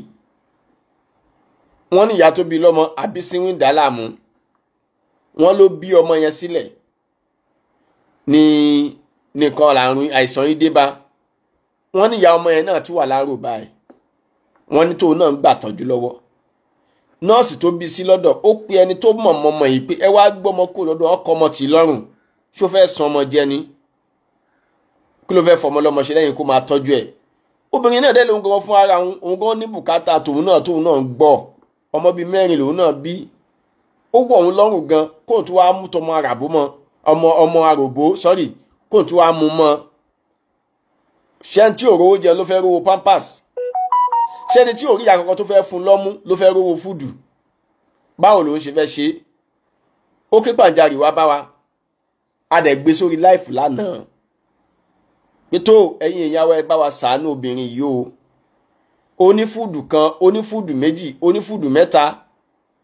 wọ́n ní ìyá tó bí lọ́mọ Abísínwín dá láàmú wọ́n ló bí ọmọ yẹn sílẹ̀ ní nìkan làrùn àìsàn yìí dé bá wọ́n ní ìyá ọmọ yẹn náà tún wà láàrò báyìí wọ́n ní tóun náà ń gbà tọ́jú lọ́wọ́ nọ́ọ̀sì tó bí sí lọ́dọ̀ ó pe ẹni tó mọ̀ mọ́mọ́ yìí pé ẹ wá gbọ́mọ kó lọ́dọ̀ ọkọ ọmọ tì lọ́rùn ṣó fẹ́ san ọmọ jẹ ni kí ló fẹ́ fọmọ lọ́mọ ṣe lẹ́yìn kó máa tọ́jú ẹ̀ obìnrin náà dẹ́ lóun gan fún ara òun gan ní bùkátà tóun náà ń gbọ́ ọmọ bíi 4 lòun náà bí ó wọ̀ òun lọ́rùn gan kóun tún wá mú tọmọ àràbó mọ́ ọmọ àròbó sọ́rí kóun tún wá mú mọ́ ṣẹ́ni tí ò rówó jẹun ló fẹ́ rówó pampers ṣẹ́ni tí ò rí àkọ́kọ́ tó fẹ́ fún lọ́mú ló fẹ́ rówó fúdù báwo lòun ṣe fẹ́ ṣe ó ké pàǹjarì wá bá wa a dẹ̀ gbé sórí láìfù lánàá pé tó ẹ̀yin ìyàwó ẹ bá wa ṣàánú obìnrin yìí o onífúdù kan onífúdù méjì onífúdù mẹ́ta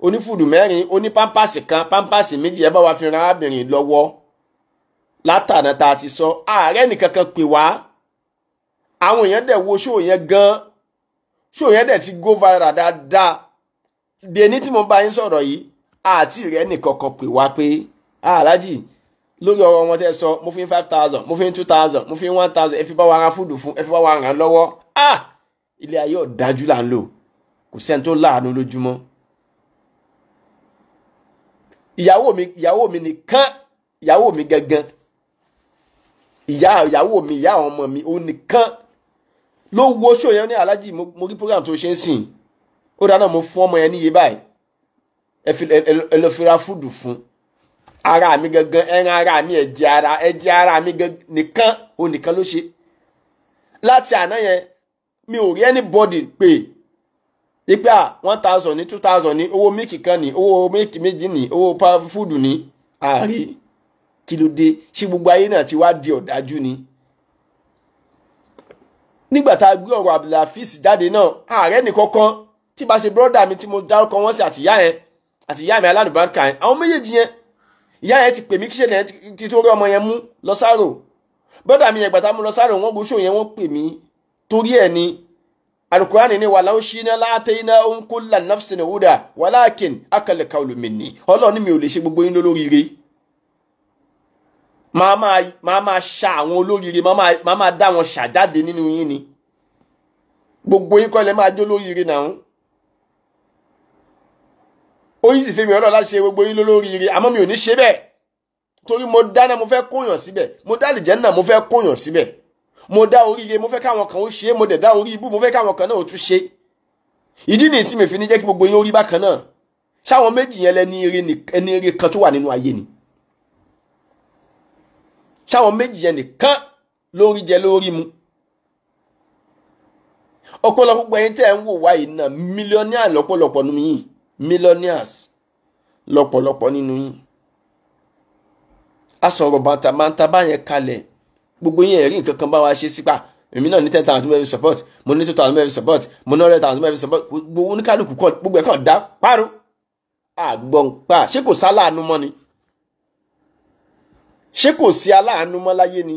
onífúdù mẹ́rin oní pampasì kan pampasì méjì ẹ bá wa fi ran arábìnrin lọ́wọ́ látàná tá a ti sọ ààrẹ nìkankan pè wá àwọn èèyàn dẹ̀ wo ṣó yẹn gan ṣó yẹn dẹ̀ ti go viral dáadáa dèní tí mo bá yín sọ̀rọ̀ yìí àti rẹ̀ nìkankan pè wá pé aláàjì lórí ọ̀rọ̀ wọn tẹ́ sọ mo fi 5,000 mo fi 2,000 mo fi 1,000 ẹ fi bá wa ra fúdù fún ẹ fi bá wa ràn lọ́wọ́ ilé ayé ọ̀dájú là ń lò kò sẹ́ni tó láàánú lójúmọ́ ìyàwó mi nìkan ìyàwó mi gangan ìyàwó mi ìyá ọmọ mi ó nìkan ló wo ṣó yẹn ní aláàjì mo rí program tó ṣe ń sìn ó dáná mo fún ọmọ yẹn níye báyìí ẹ lọ fi ra fúdù fún ara mi gangan ẹran ara mi ẹ̀jẹ̀ ara mi nìkan ó nìkan ló ṣe láti àná yẹn mi ò rí anybody pé ipe 1,000 ní 2,000 ní owó mílìkì kan ní owó mílìkì méjì ní owó fúdù ní ààrí kí ló dé ṣé gbogbo ayé náà ti wá di ọ̀dájú ni nígbà tá a gbé ọ̀rọ̀ Abdulhafiz jáde náà ààrẹ nìkankan tí bá ṣe brọ́dà mi tí mo dárúkọ wọn sí àtìyá mi alálùbáríkà yẹn àwọn méjèèjì yẹn ìyá yẹn ti pè mí kíṣẹ́ yẹn kí tó rí ọmọ yẹn mú lọ sáró brọ́dà mi yẹn gbàtà mú lọ sáró wọ́n gbóṣò yẹn wọ́n pè mí torí ẹ̀ ni alukurani ni walau shina látẹ́yìnà òun kulla nafsin huda walakin akal qawlu minni ọlọ́run ní mi ò lè ṣe gbogbo yín lóríire máa máa ṣa àwọn olóríire máa máa dá wọn ṣàjáde nínú yín ni gbogbo yín kọ́ lẹ máa jó lóríire náà ó yìí sì fẹ́ mi ọ̀rọ̀ láti ṣe gbogbo yín lólóríire àmọ́ mi ò ní ṣe bẹ́ẹ̀ torí mo dáná mo fẹ́ kóyàn síbẹ̀ mo dá àlìjẹ́nnà mo fẹ́ kóyàn síbẹ̀ mo dá oríire mo fẹ́ káwọn kan ó ṣe mo dẹ̀ dá orí ibú mo fẹ́ káwọn kan náà ó tún ṣe ìdí nìyí tí mi fi ní jẹ́ kí gbogbo yín ó rí bákan náà ṣáwọn méjì yẹn ẹni eré kan tó wà nínú ayé ni ṣáwọn méjì yẹn nìkan lórí jẹ lórí mu ọ̀pọ̀lọpọ̀ gbogbo ẹ̀yin tẹ́ ń wò wá yìí náà mílíọ̀nìà lọ́pọ̀lọpọ̀ nínú yín millionaires lọ́pọ̀lọpọ̀ nínú yín a sọ̀rọ̀ bàtàbàtà báyẹn kalẹ̀ gbogbo yín ẹ̀rí nǹkan kan bá wa ṣe sípà èmi náà ní 10,000 tó bẹ́ẹ̀ fi support mo ní 2,000 bẹ́ẹ̀ fi support mo ní 100,000 tó bẹ́ẹ̀ fi support gbogbo oníkálukú kan gbogbo ẹ̀ kàn dá páró àgbọ̀npá ṣé kò sáláàánú mọ́ ni ṣé kò sí aláàánú mọ́ láyé ni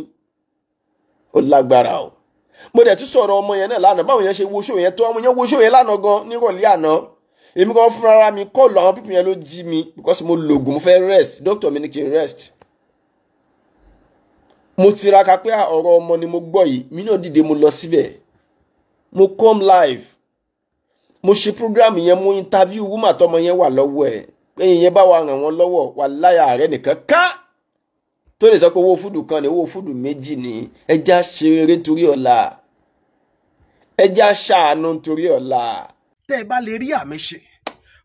ó lágbára o mo dẹ̀ tún sọ̀rọ̀ ọmọ yẹn náà lánàá báwọn yẹn ṣe wo show yẹn tó àwọn yẹn wo show yẹn lánàá gan nírọ̀lẹ́ àná èmi kan fúnra mi kọ́ọ̀lù àwọn pípìn yẹn ló jí mi because mo lògùn mo fẹ́ rest doctor mi ní kí n rest mo tiraka pé ọ̀rọ̀ ọmọ ni mo gbọ́ yìí mi náà dìde mo lọ síbẹ̀ mo come live mo ṣe program yẹn mo interview woman tọmọ yẹn wà lọ́wọ́ ẹ̀ ẹ̀yìn yẹn bá wa ràn wọ́n lọ́wọ́ wà láyà rẹ̀ nìkan ká tó lè sọ pé owó fúdù kan ní owó fúdù méjì ní ẹja ṣeré nítorí ọ̀la ẹja ṣàánú nítorí ọ̀la. tẹ́ ẹ bá lè rí àmì ṣe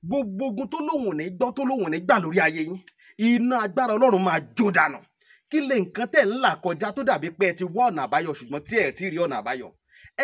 gbogbo ogun tó lóhùn ní gbọ́ tó lóhùn ní gbà lórí ayé yín iná agbára ọlọ́run máa jó dànù kí lè nǹkan tẹ̀ ń là kọjá tó dàbí pé ẹ ti wá ọ̀nà àbáyọ ṣùgbọ́n tí ẹ ti rí ọ̀nà àbáyọ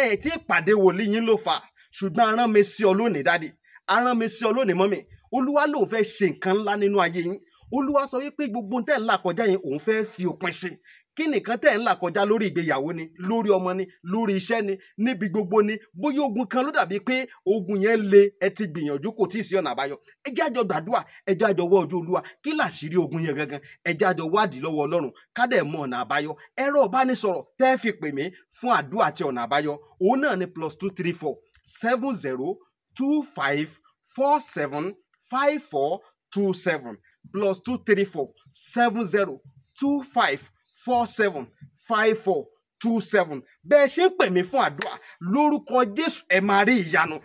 ẹ ti pàdé wòlíì yín ló fà ṣùgbọ́n arán mi sí ọ lónìí dádì arán mi sí ọ lónìí mọ́mì olúwa lòun fẹ́ ṣe nǹkan ńlá nínú ayé yín olúwa sọ wípé gbogbo tẹ̀ ń là kọjá yẹn òun fẹ́ fi òpin sí kí nìkan tẹ̀ ń là kọjá lórí ìgbéyàwó ni lórí ọmọ ni lórí iṣẹ́ ni níbi gbogbo ni bóyá ogun kan ló dàbí pé ogun yẹn le ẹ ti gbìyànjú kò tí ì sí ọ̀nà àbáyọ ẹ jẹ́ àjọ gbàdúrà ẹ jẹ́ àjọ wá ojú olúwa kí làṣírí ogun yẹn gangan ẹ jẹ́ àjọ wádìí lọ́wọ́ ọlọ́run ká dẹ̀ mọ ọ̀nà àbáyọ ẹ̀rọ ìbánisọ̀rọ̀ tẹ́ fi pè mí fún àdúrà àti ọ̀nà àbáyọ òun náà ni +234 70 25 47 5427 +234 70 25 47 5427 bẹ́ẹ̀ ṣe ń pè mí fún àdúrà lórúkọ Jésù ẹ máa rí ìyanu.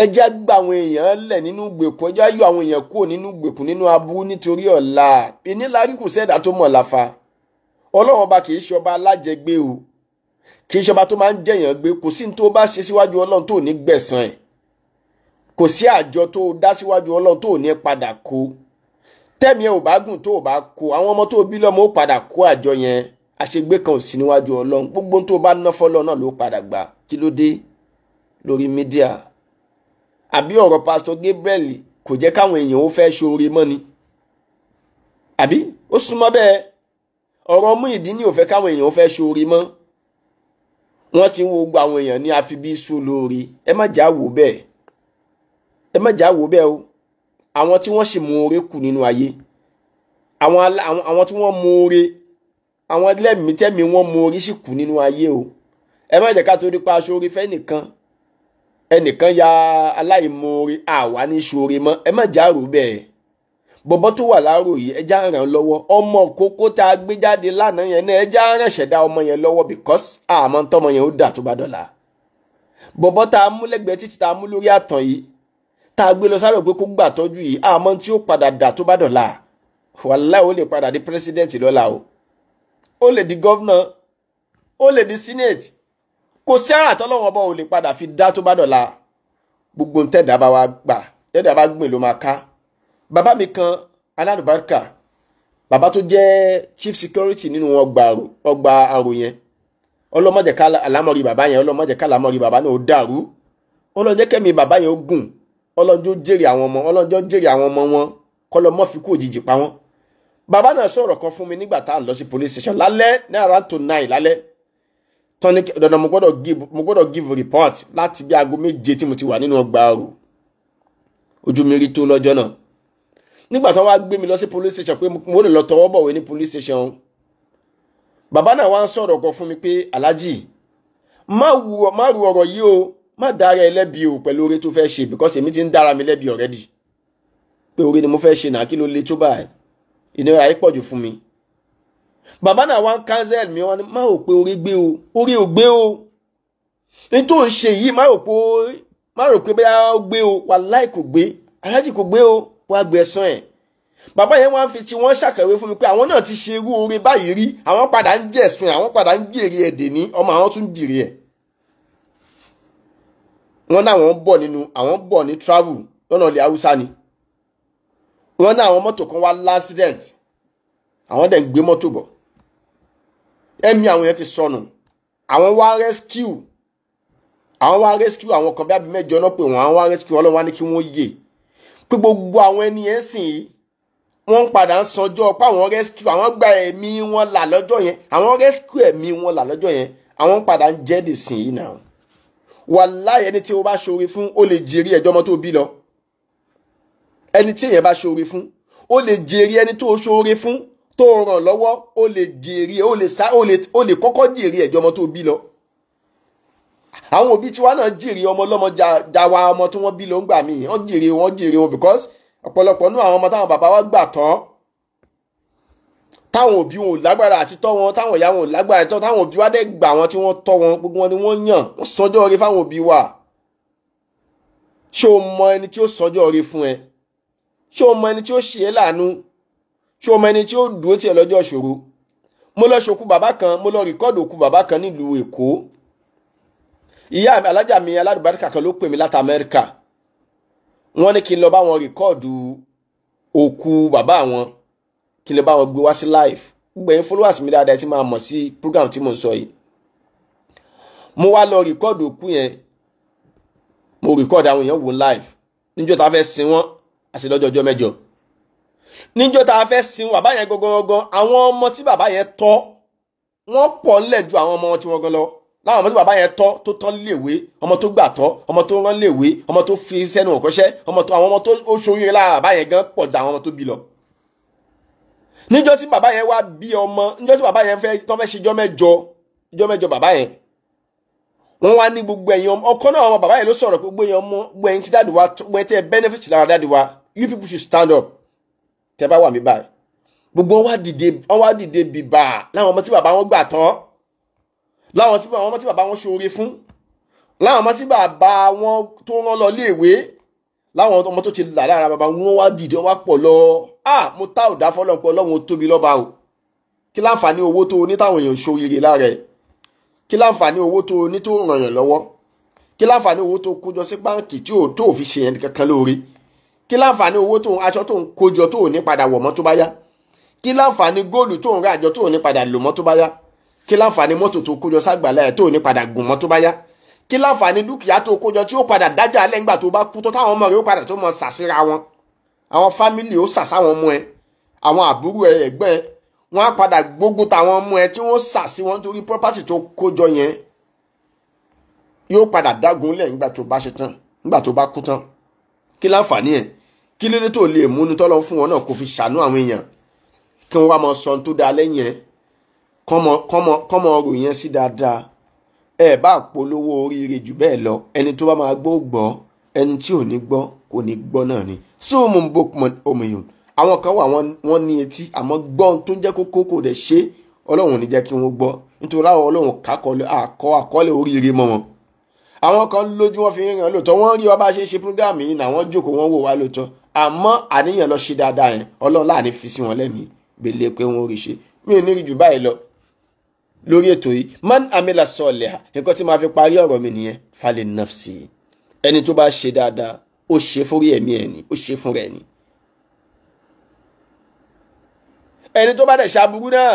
ẹ jẹ́ gba àwọn èèyàn lẹ̀ nínú gbèkùn ẹ jẹ́ yọ àwọn èèyàn kúrò nínú gbèkùn nínú aburú nítorí ọ̀la ìnílárí kò sẹ́dá tó mọ̀ láfa ọlọ́run ọba kì í ṣe ọba alájẹgbé o kì í ṣe ọba tó máa ń jẹ̀yàn gbé kò sí ní tó bá ṣe síwájú ọlọ́run tó ní gbẹ̀san ẹ̀ kò sí àjọ tó dá síwájú ọlọ́run tó ní padà kó tẹ́mi ẹ ò bá gùn tó ò bá kó àwọn ọmọ tó bí lọ́mọ ó padà kó àjọ yẹn àṣegbé kan ò sí níwájú ọlọ́run gbogbo tó bá ná fọ́lọ́ náà ló padà gbà kí ló dé lórí mídíà àbí ọ̀rọ̀ pásítọ̀ Gabriel kò jẹ́ káwọn èèyàn ó fẹ́ ṣoore mọ́ ni àbí ó súnmọ́ bẹ́ẹ̀ ọ̀rọ̀ Muyideen ò fẹ́ káwọn èèyàn ó fẹ́ ṣoore mọ́ wọ́n ti ń wo gbogbo àwọn èèyàn ní àfibí sùn lórí ẹ má jà wò bẹ́ẹ̀ ẹ má jà wò bẹ́ẹ̀ o àwọn tí wọ́n sì mú oore kù nínú ayé àwọn tí wọ́n mú oore àwọn ẹlẹ́mìí tẹ́mi wọ́n mú orí sì kù nínú ayé o ẹ má jẹ́ ká torí pa aṣọ orí fẹ́ ẹnìkan ya aláìmoore àwa ní ṣoore mọ́ ẹ má jà rò bẹ́ẹ̀ bọ̀bọ́ tó wà láàrò yìí ẹ já ràn lọ́wọ́ ọmọ kókó tá a gbé jáde lánàá yẹn náà ẹ já ràn ṣẹ̀dá ọmọ yẹn lọ́wọ́ because àmọ́ tọmọ yẹn ó dà tó bá dọ̀la bọ̀bọ́ tá a mú lẹ́gbẹ̀ẹ́ títí tá a mú lórí àtàn yìí tá a gbé lọ sáré pé kó gbà tọ́jú yìí àmọ́ tí ó padà dà tó bá dọ̀la wàláhì ó lè padà di president lọ́la o ó lè di governor ó lè di senate kò sí àrà tọ́lọ́wọ́ bọ́ ò lè padà fi dá tó bá dọ̀la gbogbo ń tẹ̀dá bá wa gbà tẹ̀dá bá gbìn ló máa ká bàbá mi kan aládùbáríkà bàbá tó jẹ́ chief security nínú ọgbà àrò yẹn ọlọ́mọdé ká àlámọ̀rí bàbá yẹn ọlọ́mọdé ká àlámọ̀rí bàbá náà ó dàrú ọlọ́jẹ́ kẹ́mi bàbá yẹn ó gùn ọlọ́jọ́ jèrè àwọn ọmọ wọn kọ́lọ́mọ́ fi kú òjijì pa wọ́n bàbá náà sọ̀rọ̀ kan fún mi nígbà tá à ń lọ sí police station lálẹ́ ní around to 9 lálẹ́ tọ́ni dandan mo gbọ́dọ̀ give report láti bí aago 7 tí mo ti wà nínú ọgbà àrò ojú mi rí tó lọ́jọ́ náà nígbà tó wá gbé mi lọ sí police station pé mo lè lọ tọwọ́ bọ̀wé ní police station bàbá náà wá ń sọ̀rọ̀ kan fún mi pé aláàjì má ru ọ̀rọ̀ yìí o má dára ẹ lẹ́bi o pẹ̀lú oore tó fẹ́ ṣe because èmi ti ń dára mi lẹ́bi already pé oore ni mo fẹ́ ṣe náà kí ló le tó báyìí ìnira yìí pọ̀jù fún mi bàbá náà wá ń cancel mi wọ́n ní má rò pé orí gbé o orí ò gbé o ní tó ń ṣe yìí má rò pé bẹ́ẹ̀ ó gbé o wàláì kò gbé aláàjì kò gbé o wá gbé ẹ̀san ẹ̀. Bàbá yẹn wá ń fi tí wọ́n ṣàkàwé fún mi pé àwọn náà ti ṣe irú oore báyìí rí àwọn padà ń jẹ̀sùn àwọn padà ń jèrè ẹ̀dẹ̀ ní ọmọ àwọn tún jèrè ẹ̀. Wọ́n náà àwọn bọ̀ ní travel lọ́nà ilẹ̀ Haúsá ni. Wọ́n náà àwọn mọ́tò kan wá l'accident àwọn dẹ̀ ń gbé mọ́tò bọ̀. Ẹ̀mí àwọn yẹn ti sọnù àwọn wá rescue àwọn kan bí abí mẹ́jọ náà pé wọ́n wá rescue Ọlọ́run wá ní kí wọ́n yè pé gbogbo àwọn ẹni yẹn sìn wọ́n padà ń sanjọ́ pé àwọn rescue àwọn gba ẹ̀mí wọn là lọ́jọ́ yẹn àwọn rescue ẹ̀mí wọn là lọ́jọ́ yẹn àwọn padà ń jẹ́ dìsìn yìí náà. Wàláhì ẹni tí o bá ṣoore fún ó lè jèrè ẹjọ́ ọmọ tó bí lọ. Ẹni tí èèyàn bá ṣoore fún ó lè jèrè ẹni tó ṣoore fún tó ràn lọ́wọ́ ó lè jèrè ó lè kọ́kọ́ jèrè ẹjọ́ ọmọ tó bí lọ. Àwọn òbí tiwa náà jèrè ọmọ lọ́mọ jáwa ọmọ tí wọ́n bí lọ ń gbà mí wọ́n jèrè wọn because ọ̀pọ̀lọpọ̀ nú àwọn ọmọ táwọn bàbá wa gbà tán táwọn òbí wọn ò lágbára àti tọ́ wọn táwọn ìyá wọn ò lágbára àti tọ́ táwọn òbí wa dẹ̀ gbà wọn tí wọ́n tọ́ wọn gbogbo wọn ni wọ́n yàn wọ́n sọjọ́ oore fáwọn òbí wa. Ṣé o mọ ẹni tí ó sọjọ́ oore fún ẹ? Ṣé o mọ ẹni tí ó ṣe é láàánú? Ṣé o mọ ẹni tí ó dúró tì ẹ́ lọ́jọ́ ìṣòro? Mo lọ ṣòkú bàbá kan mo lọ rìkọ́ọ̀dù òkú bàbá kan nílùú Èkó. Ìyá mi alájà mi aládùbáríkà kan ló pè mí láti Amẹ́ríkà. Wọ́n ní kí n lọ bá wọn rìkọ́ọ̀dù òkú bàbá wọn kí n lọ bá wọn gbé wá sí live. Gbẹ̀yìn followers mi dáadáa tí máa mọ̀ sí program tí mo ń sọ yìí. Mo wá lọ rìkọ́ọ̀dù òkú yẹn mo rìkọ́ọ̀dù àwọn èèyàn wò live níjọ́ tá a fẹ́ sin wọ́n àti lọ́jọ́ ọjọ́ mẹ́jọ. Níjọ́ tá a fẹ́ sin bàbá yẹn gangan àwọn ọmọ tí bàbá yẹn tọ́ wọ́n pọ̀ ńlẹ̀ ju àwọn ọmọ tí wọ́n gan lọ. Láwọn ọmọ tí bàbá yẹn tọ́ tó tán léèwé ọmọ tó gbà tọ́ ọmọ tó rán léèwé ọmọ tó fi sẹ́nu ọ̀kọ́ṣẹ́ àwọn ọmọ tó ṣoríire lára bàbá yẹn gan pọ̀ dà àwọn ọmọ tó bí lọ. Níjọ́ tí bàbá yẹn wá bí ọmọ níjọ́ tí bàbá yẹn fẹ́ ṣe ijọ́ mẹ́jọ bàbá yẹn wọ́n wá ní gbogbo ẹ̀yin ọkọ náà ọmọ bàbá yẹn ló sọ̀rọ̀ pé gbogbo ẹ̀yin tí dáàdì wa gbogbo ẹ̀yin tẹ́ benefit lára dáàdì wa you people should stand up tẹ́ bá wà mí báyìí gbogbo wọ́n wá dìde bìbà láwọn ọmọ tí bàbá wọn gbà tán láwọn ọmọ tí bàbá wọn ṣoore fún láwọn ọmọ tí bàbá wọn tó rán lọ léèwé láwọn ọmọ tó ti là lára bàbá wọn wá dìde wọn wá pọ̀ lọ mo tá ò dá fọlọ́n pé Ọlọ́run tóbi lọ́ba o kí láǹfààní owó tó o ní táwọn èèyàn ṣoríire lára ẹ̀ kí láǹfààní owó tó o ní tó ràn yàn lọ́wọ́ kí láǹfààní owó tó kójọ sí báǹkì tí ò tó fi ṣe yẹn kankan lóore kí láǹfààní owó tó aṣọ tó ń kójọ tó ò ní padà wọ̀ mọ́ tó bá yá kí láǹfààní góòlù tó ń ra àjọ tó ò ní padà lò mọ́ tó bá yá kí láǹfààní mọ́tò tó kójọ ságbàlá ẹ̀ tó ò ní padà gùn mọ́ tó bá yá kí láǹfààní dúkìá tó kójọ tí ó padà dájà alẹ́ ńgbà tó bá kú tó táwọn ọmọ rẹ̀ ó padà tó mọ sàsíra wọn àwọn fámìlì ó sàsá wọn mú ẹ àwọn àbúrò ẹ ẹ̀gbọ́n ẹ wọn á padà gbógun táwọn ọmọ ẹ tí wọ́n sàsí wọn torí property tó kójọ yẹn yóò padà dágun lẹ̀ nígbà tó bá ṣe tán nígbà tó bá kú tán kí láǹfààní ẹ̀ kí lóde tó lè múnú tọ́lọ́ fún wọn náà kó fi ṣàánú àwọn èèyàn kí wọ́n wá mọ sọ tó dáa lẹ́yìn ẹ̀ kọ́mọ ọrọ̀ yẹn sí dáadáa ẹ bá polówó oríire jù bẹ́ẹ̀ lọ ẹni tó bá máa gbọ́ ẹni tí ò ní gbọ́ kò ní gbọ́ náà ni so mo ń bó omiyun àwọn kan wà wọ́n ní etí àmọ́ gbọ́n tó ń jẹ́ kókó kò dẹ̀ ṣe Ọlọ́run ní jẹ́ kí wọ́n gbọ́ nítorí àwọn Ọlọ́run àkọọ́lẹ̀ oríire mọ́ wọn àwọn kan lójú wọn fi ń ràn lóòótọ́ wọ́n rí wa bá ṣe ń ṣe program yìí náà wọ́n jókòó wọ́n wò wá lóòótọ́ àmọ́ àníyàn lọ ṣe dáadáa yẹn Ọlọ́run láàní fi sí wọn lẹ́mìí gbèlè pé wọ́n rí ṣe mi ò ní rí jù báyìí lọ lórí ètò yìí man amila sọlẹ̀ nǹkan tí máa fi parí ọ̀rọ̀ mi nìyẹn falẹ̀ nafsi ẹni tó bá ṣe dáadáa ó ṣe fórí ẹ̀mí ẹ̀ ni ó ṣe fún rẹ̀ ni ẹni tó bá dẹ̀ ṣàbùrú náà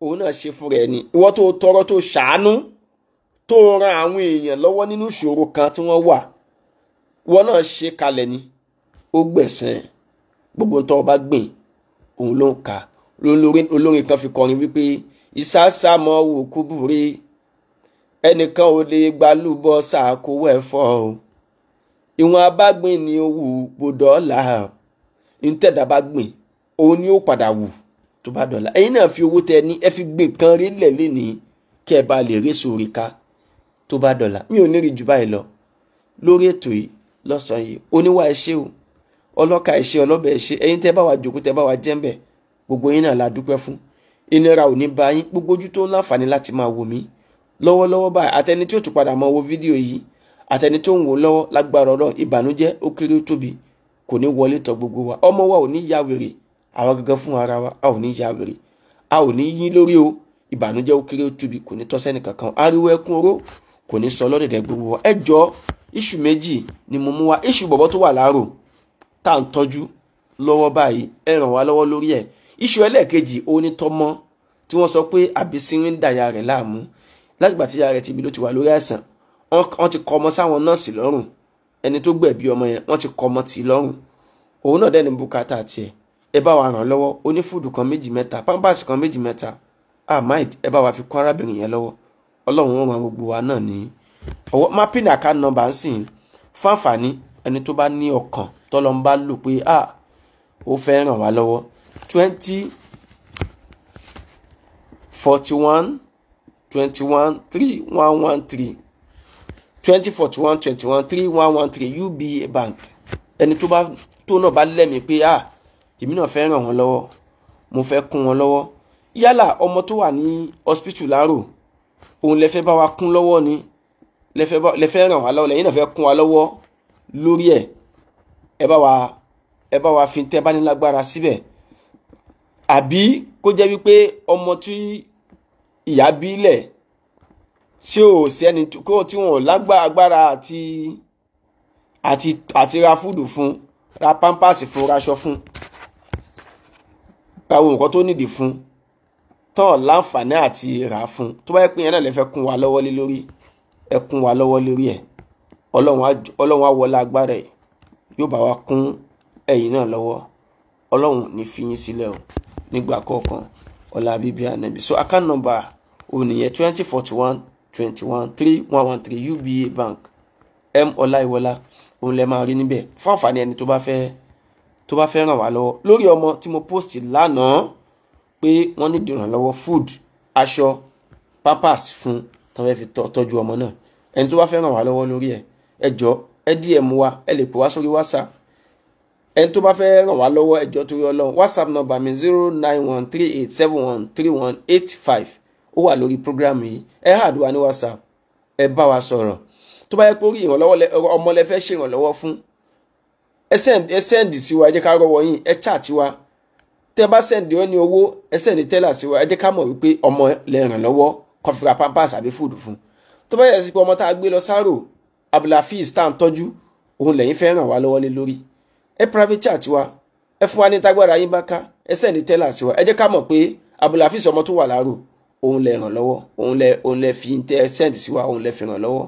òun náà ṣe fún rẹ̀ ni ìwọ tó tọrọ tó ṣàánú tó ran àwọn èèyàn lọ́wọ́ nínú ìṣòro kan tí wọ́n wà ìwọ náà ṣe kalẹ̀ ni ó gbẹ̀san gbogbo tó bá gbìn òun ló ń ka olórin kan fi kọrin wípé ìsásàmọ́ wò kúbúrí ẹnìkan ò lè gbalúbọ sàkówó ẹ̀fọ́ o ìwọ̀n abágbìn ni ó wù gbọdọ̀ ọ̀la ìtẹ̀dá bá gbìn òun ni ó padà wù tó bá dọ̀la ẹ̀yin náà fi owó tẹ ní ẹ fi gbìn kan rí lẹ̀ lénìí kí ẹ bá lè rí sórí ká tó bá dọ̀la mi ò ní rí jù báyìí lọ lórí ètò yìí lọ́sàn-án yìí oníwà ẹ ṣé o ọlọ́ka ẹ ṣé ọlọ́bẹ̀ ẹ ṣé ẹ̀yin tẹ́ bá wa jòkó tẹ́ bá wa jẹ́ńbẹ̀ gbogbo yín náà la dúpẹ́ fún ìnira ò ní bá yín. Gbogbo ojú tó ń láǹfààní láti máa wò mí lọ́wọ́lọ́wọ́ báyìí, àtẹni tí ó tún padà máa wo fídíò yìí, àtẹni tó ń wò lọ́wọ́, lágbára Ọlọ́run ìbànújẹ́ ó kéré ó tóbi kò ní wọlé tọ̀ gbogbo wa. Ọmọ wa ò ní ya wèrè, àwa gangan fún ara wa a ò ní ya wèrè, a ò ní yín lórí o. Ìbànújẹ́ ó kéré ó tóbi kò ní tọ́ sẹ́ni kankan, ariwo ẹkún oró kò ní sọ lọ́dẹ̀dẹ̀ gbogbo wa. Ẹ jọ̀ọ́ iṣu méjì ni mo mú wá. Iṣu bọ̀bọ̀ tó wà láàrò tá à ń tọ́jú lọ́wọ́ báyìí, ẹ ràn wá lọ́wọ́ lórí ẹ̀. Iṣu ẹlẹ́ẹ̀kejì onítọ́mọ́ tí wọ́n sọ pé àbísínrín ń dàyà rẹ̀ láàmú látìgbà tí ìyá rẹ̀ ti bí ló ti wà lórí àìsàn. Wọ́n ti kọ ọmọ sáwọn nọ́ọ̀sì lọ́rùn, ẹni tó gbẹ̀bí ọmọ yẹn wọ́n ti kọ ọmọ tì lọ́rùn. Òun náà dẹ́ni bùkátà tiẹ̀, ẹ bá wa ràn lọ́wọ́. Ó ní fúdù kan méjì mẹ́ta, pampers kan méjì mẹ́ta, mind ẹ bá wa fi kún arábìnrin yẹn lọ́wọ́. Ọlọ́run ó ràn gbogbo wa náà ní ọwọ́. Mapping account number ń sìn fún àǹfààní ẹni tó bá ní ọkàn tọ́lọ́ ń bá lò pé ó fẹ́ ràn wá lọ́wọ́. 20 41 21 3113 20 41 21 3113 UBA bank. Ẹni tó náà bá lẹ́mìí pé èmi náà fẹ́ ràn wọ́n lọ́wọ́, mo fẹ́ kún wọn lọ́wọ́. Yálà ọmọ tó wà ní hospital láàrò, òun lẹ fẹ́ bá wa kún lọ́wọ́ ni, lẹ fẹ́ ràn wá lọ́wọ́, lẹ́yìn náà fẹ́ kún wa lọ́wọ́ lórí ẹ̀. Ẹ bá wa fi tẹ́ bá ní lágbára síbẹ̀. Àbí kó jẹ́ wípé ọmọ tí ìyá bílẹ̀ tí ò sẹ́ni tí wọn ò lágbára àti ra fúdù fún, ra pampers fún, raṣọ fún, ra àwọn nǹkan tó nídìí fún, tán láǹfààní àti rà fún. Tó bá yẹ pé yẹn náà lè fẹ́ kún wa lọ́wọ́ lé lórí, ẹ kún wa lọ́wọ́ lórí ẹ̀. Ọlọ́run á wọlé agbára ẹ̀, yóò bá wa kún ẹ̀yin náà lọ́wọ́. Ọlọ́run ní fi yín sílẹ̀ o nígbà kọ̀ọ̀kan. Ọlá bíbí ànábì. So account number ònìyẹn 20 41 21 3113 UBA bank M Ọláìwọlá. Òun lẹ máa rí níbẹ̀ fún àǹfààní ẹni tó bá fẹ́ ràn wá lọ́wọ́ lórí ọmọ tí mo post lánàá pé wọ́n ní ìrànlọ́wọ́ food, aṣọ, pampers fún tó fẹ́ fi tọ́jú ọmọ náà. Ẹni tó bá fẹ́ ràn wá lọ́wọ́ lórí ẹ̀, ẹ jọ̀ọ́ ẹ DM wa, ẹ lè pè wá sórí WhatsApp. Ẹni tó bá fẹ́ ràn wá lọ́wọ́, ẹ jọ̀ọ́ torí Ọlọ́run, WhatsApp number mi 09138713185 ó wà lórí program yìí. Ẹ hàdù wa ní WhatsApp, ẹ bá wa sọ̀rọ̀. Tó bá yẹ pé orí ìrànlọ́wọ́ ọmọ lẹ fẹ́ ṣe ìrànlọ́wọ́ fún, ẹ send sí wa, ẹ jẹ́ ká rọ́wọ́ yín, ẹ chat wa. Tẹ́ bá send ó ní owó, ẹ send tẹ́lá sí wa, ẹ jẹ́ ká mọ̀ wípé ọmọ lẹ ràn lọ́wọ́ kó fi ra pampers àbí food fún. Tó bá yẹ sí pé ọmọ tá a gbé lọ sáàrò Abdulhafiz tá à ń tọ́jú, òun lẹ́yìn fẹ́ ràn wá lọ́wọ́ lé lórí, ẹ private chat wa, ẹ fún wa ní tágbára yín bá ká, ẹ send tẹ́lá sí wa, ẹ jẹ́ ká mọ̀ pé Abdulhafiz ọmọ tó wà láàrò òun lẹ ràn lọ́wọ́, òun lẹ fi tẹ́ send sí wa, òun lẹ fi ràn lọ́wọ́.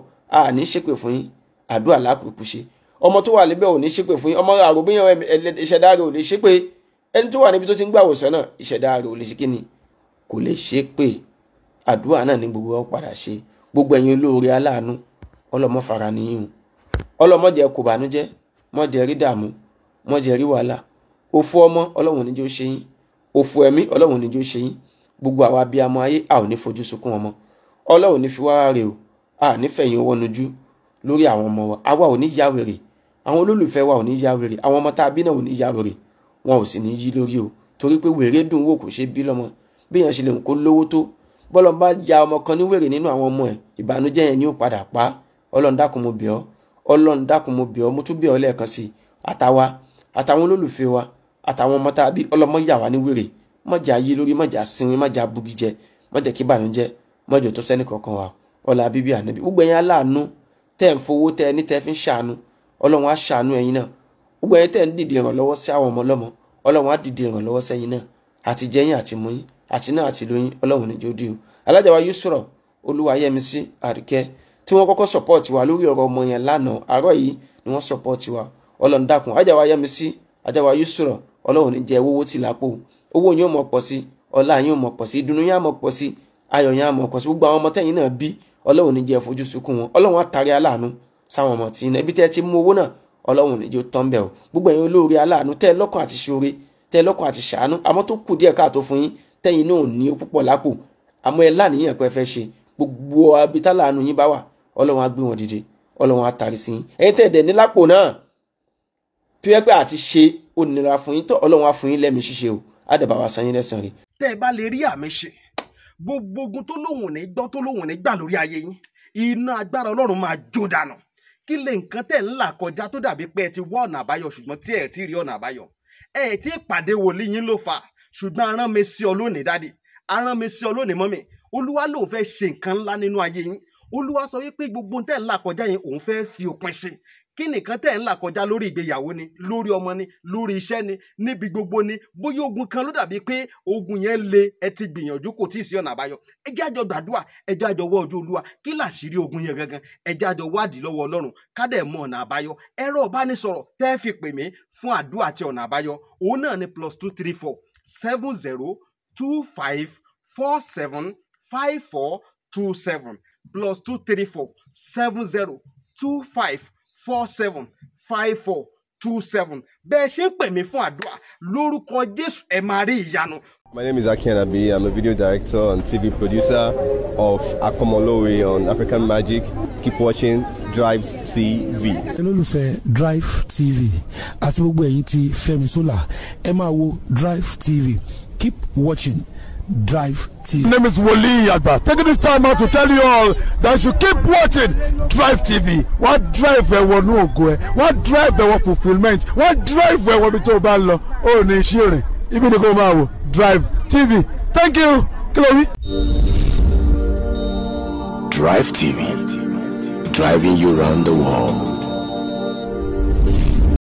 Ní ṣépè fún yín, àdúrà lápùpù ṣe. Ọmọ tó wà níbẹ̀ ò ní ṣépè fún yín, ọmọ àròbíyàn ìṣẹ̀dá rẹ̀ ò lè ṣépè. Ẹni tó wà níbi tó ti ń gbà wòsàn náà, ìṣẹ̀dá rẹ̀ ò lè ṣe kíni, kò lè ṣépè. Àdúrà náà ní gbogbo wọn padà ṣe. Gbogbo ẹ̀yin olóore aláàánú, ọlọ́mọ fara níyìn, ọlọ́mọ jẹ́ kò bànújẹ́, mọ́ jẹ́ rí dààmú, mọ́ jẹ́ rí wàhálà. Òfò ọmọ Ọlọ́run níjó ṣe yín, òfò ẹ̀mí Ọlọ́run níjó ṣe yín. Gbogbo àwa abiyamọ ayé a ò ní fojú sunkún ọmọ, Ọlọ́run ní fi wá rè o, a nífẹ̀yìn owó nujú lórí àwọn ọmọ wa. Àwa ò ní ya wèrè, àwọn olólùfẹ́ wa ò ní ya wèrè, àwọn ọmọ tá a bí náà ò ní ya wèrè, wọn ò sì ní yí lórí o. Torí pé wèrè dùn wò kò ṣe bí lọ́mọ, bí èèyàn ṣe lè kó lówó tó, bọ́lọ̀ bá ya ọmọ kan ní wèrè nínú àwọn ọmọ ẹ̀, ìbànújẹ́ yẹn ni ó padà pa. Ọlọ́run dákun mo bẹ̀ ọ́, Ọlọ́run dákun mo bẹ̀ ọ́, mo tún bẹ̀ ọ́ lẹ́ẹ̀kan sí àtàwọn olólùfẹ́ wa àtàwọn ọmọ tá a bí, ọlọ́mọ yà wá ní wèrè, mọ̀jà yí lórí, mọ̀jà sinmi, mọ̀jà bugi jẹ, mọ̀jà kí ìbànújẹ́ mọ̀jọ tó sẹ́ni kankan wa. Ọlá bíbí ànábì. Gbogbo ẹ̀yin aláàánú tẹ́ ń fowó tẹ́ ní tẹ́ fi ń ṣàánú, Ọlọ́run á ṣàánú ẹ̀yin náà. Gbogbo ẹ̀yin tẹ́ ń dìde ìrànlọ́wọ́ sí àwọn ọmọ ọlọ́mọ, Ọlọ́run á dìde ìrànlọ́wọ́ sẹ́yìn náà, àti jẹ́yìn àti mú yín, àti náà àti lóyún, Ọlọ́run ní jẹ́ ó dí o. Alájà wa Yusra Olúwayẹmisí Àríkẹ́ tí wọ́n kọ́kọ́ support wa lórí ọ̀rọ̀ ọmọ yẹn lánàá, àárọ̀ yìí ni wọ́n support wa. Ọlọ́run dákun, Alájà wa Yẹmisí, Alájà wa Yusra, Ọlọ́run ní jẹ́ owó tí lápò, owó yín ó mọ̀ pọ̀ sí, ọlá yín ó mọ̀ pọ̀ sí, ìdùnnú yín á mọ̀ pọ̀ sí, ayọ̀ yín á mọ̀ pọ̀ sí. Gbogbo àwọn ọmọ tẹ́yin náà bí, Ọlọ́run ní jẹ́ fojú sunkún wọn, Ọlọ́run á tarí aláàánú sáwọn ọmọ tí ibi tẹ́ ti mú owó náà, Ọlọ́run ní jẹ́ ó tán bẹ̀ o. Gbogbo ẹ̀yin olóore aláàánú tẹ́ lọ́kàn àti ṣoore, tẹ́ lọ́kàn àti ṣàánú, àmọ́ tó kù díẹ̀ káàtó fún yín, tẹ́yin náà ò ní púpọ̀ lápò, àmọ́ ẹ láníyàn pé ẹ fẹ́ ṣe. Gbogbo abitá láàánú yín bá wà, Ọlọ́run á gbé wọn dìde, Ọlọ́run á tarí sí yín. Ẹ̀yin tẹ́ dẹ̀ ní lápò náà tó yẹ pé àti ṣe ó nira fún yín, tó Ọlọ́run á fún yín lẹ́mìí ṣíṣe o, á dẹ̀ bá wa san yín lẹ́san rẹ̀. tẹ́ ẹ bá lè rí àmì ṣe gbogbo ogun tó lóhùn ò ní gbọ́ tó lóhùn ò ní gbà lórí ayé yín iná agbára ọlọ́run máa jó dànù. Kí lè nǹkan tẹ̀ ń là kọjá tó dàbí pé ẹ ti wá ọ̀nà àbáyọ ṣùgbọ́n tí ẹ ti rí ọ̀nà àbáyọ ẹ ti pàdé wòlíì yín ló fà ṣùgbọ́n arán mi sí ọ lónìí dádì arán mi sí ọ lónìí mọ́mì olúwa lòun fẹ́ ṣe nǹkan ńlá nínú ayé yín olúwa sọ wípé gbogbo tẹ̀ ń là kọjá yẹn òun fẹ́ fi òpin sí kí nìkan tẹ̀ ń là kọjá lórí ìgbéyàwó ni lórí ọmọ ni lórí iṣẹ́ ni níbi gbogbo ni bóyá ogun kan ló dàbí pé ogun yẹn le ẹ ti gbìyànjú kò tíì sí ọ̀nà àbáyọ ẹ jẹ́ àjọ gbàdúrà ẹ jẹ́ àjọ wọ́ ojú olúwa kí làṣírí ogun yẹn gangan ẹ jẹ́ àjọ wádìí lọ́wọ́ ọlọ́run ká dẹ̀ mọ ọ̀nà àbáyọ ẹ̀rọ ìbánisọ̀rọ̀ tẹ́ fi pè mí fún àdúrà àti ọ̀nà àbáyọ òun náà ni +234 70 25 47 5427 +234 70 25 47 5427 bẹ́ẹ̀ ṣe ń pè mí fún àdúrà lórúkọ Jésù ẹ máa rí ìyanu. My name is Aki Anabi. I'm a video director and TV producer of Akomolowe on African Magic. Keep watching Drive TV. olólùfẹ́ Drive TV àti gbogbo ẹ̀yin tí Fẹ́mi Sola ẹ máa wo Drive TV. Keep watching Drive TV. My name is Wole Agba. Taking this time out to tell you all that you keep watching Drive TV. What drive ẹ̀wọ̀ ní ògo ẹ̀? What drive ẹ̀wọ̀ fulfilment? What drive ẹ̀wọ̀ bí tó o bá lọ? Ó ní iṣẹ́ rìn. Ibi ni kò máa wò Drive TV. Thank you. Chloe. Drive TV. Driving you around the world.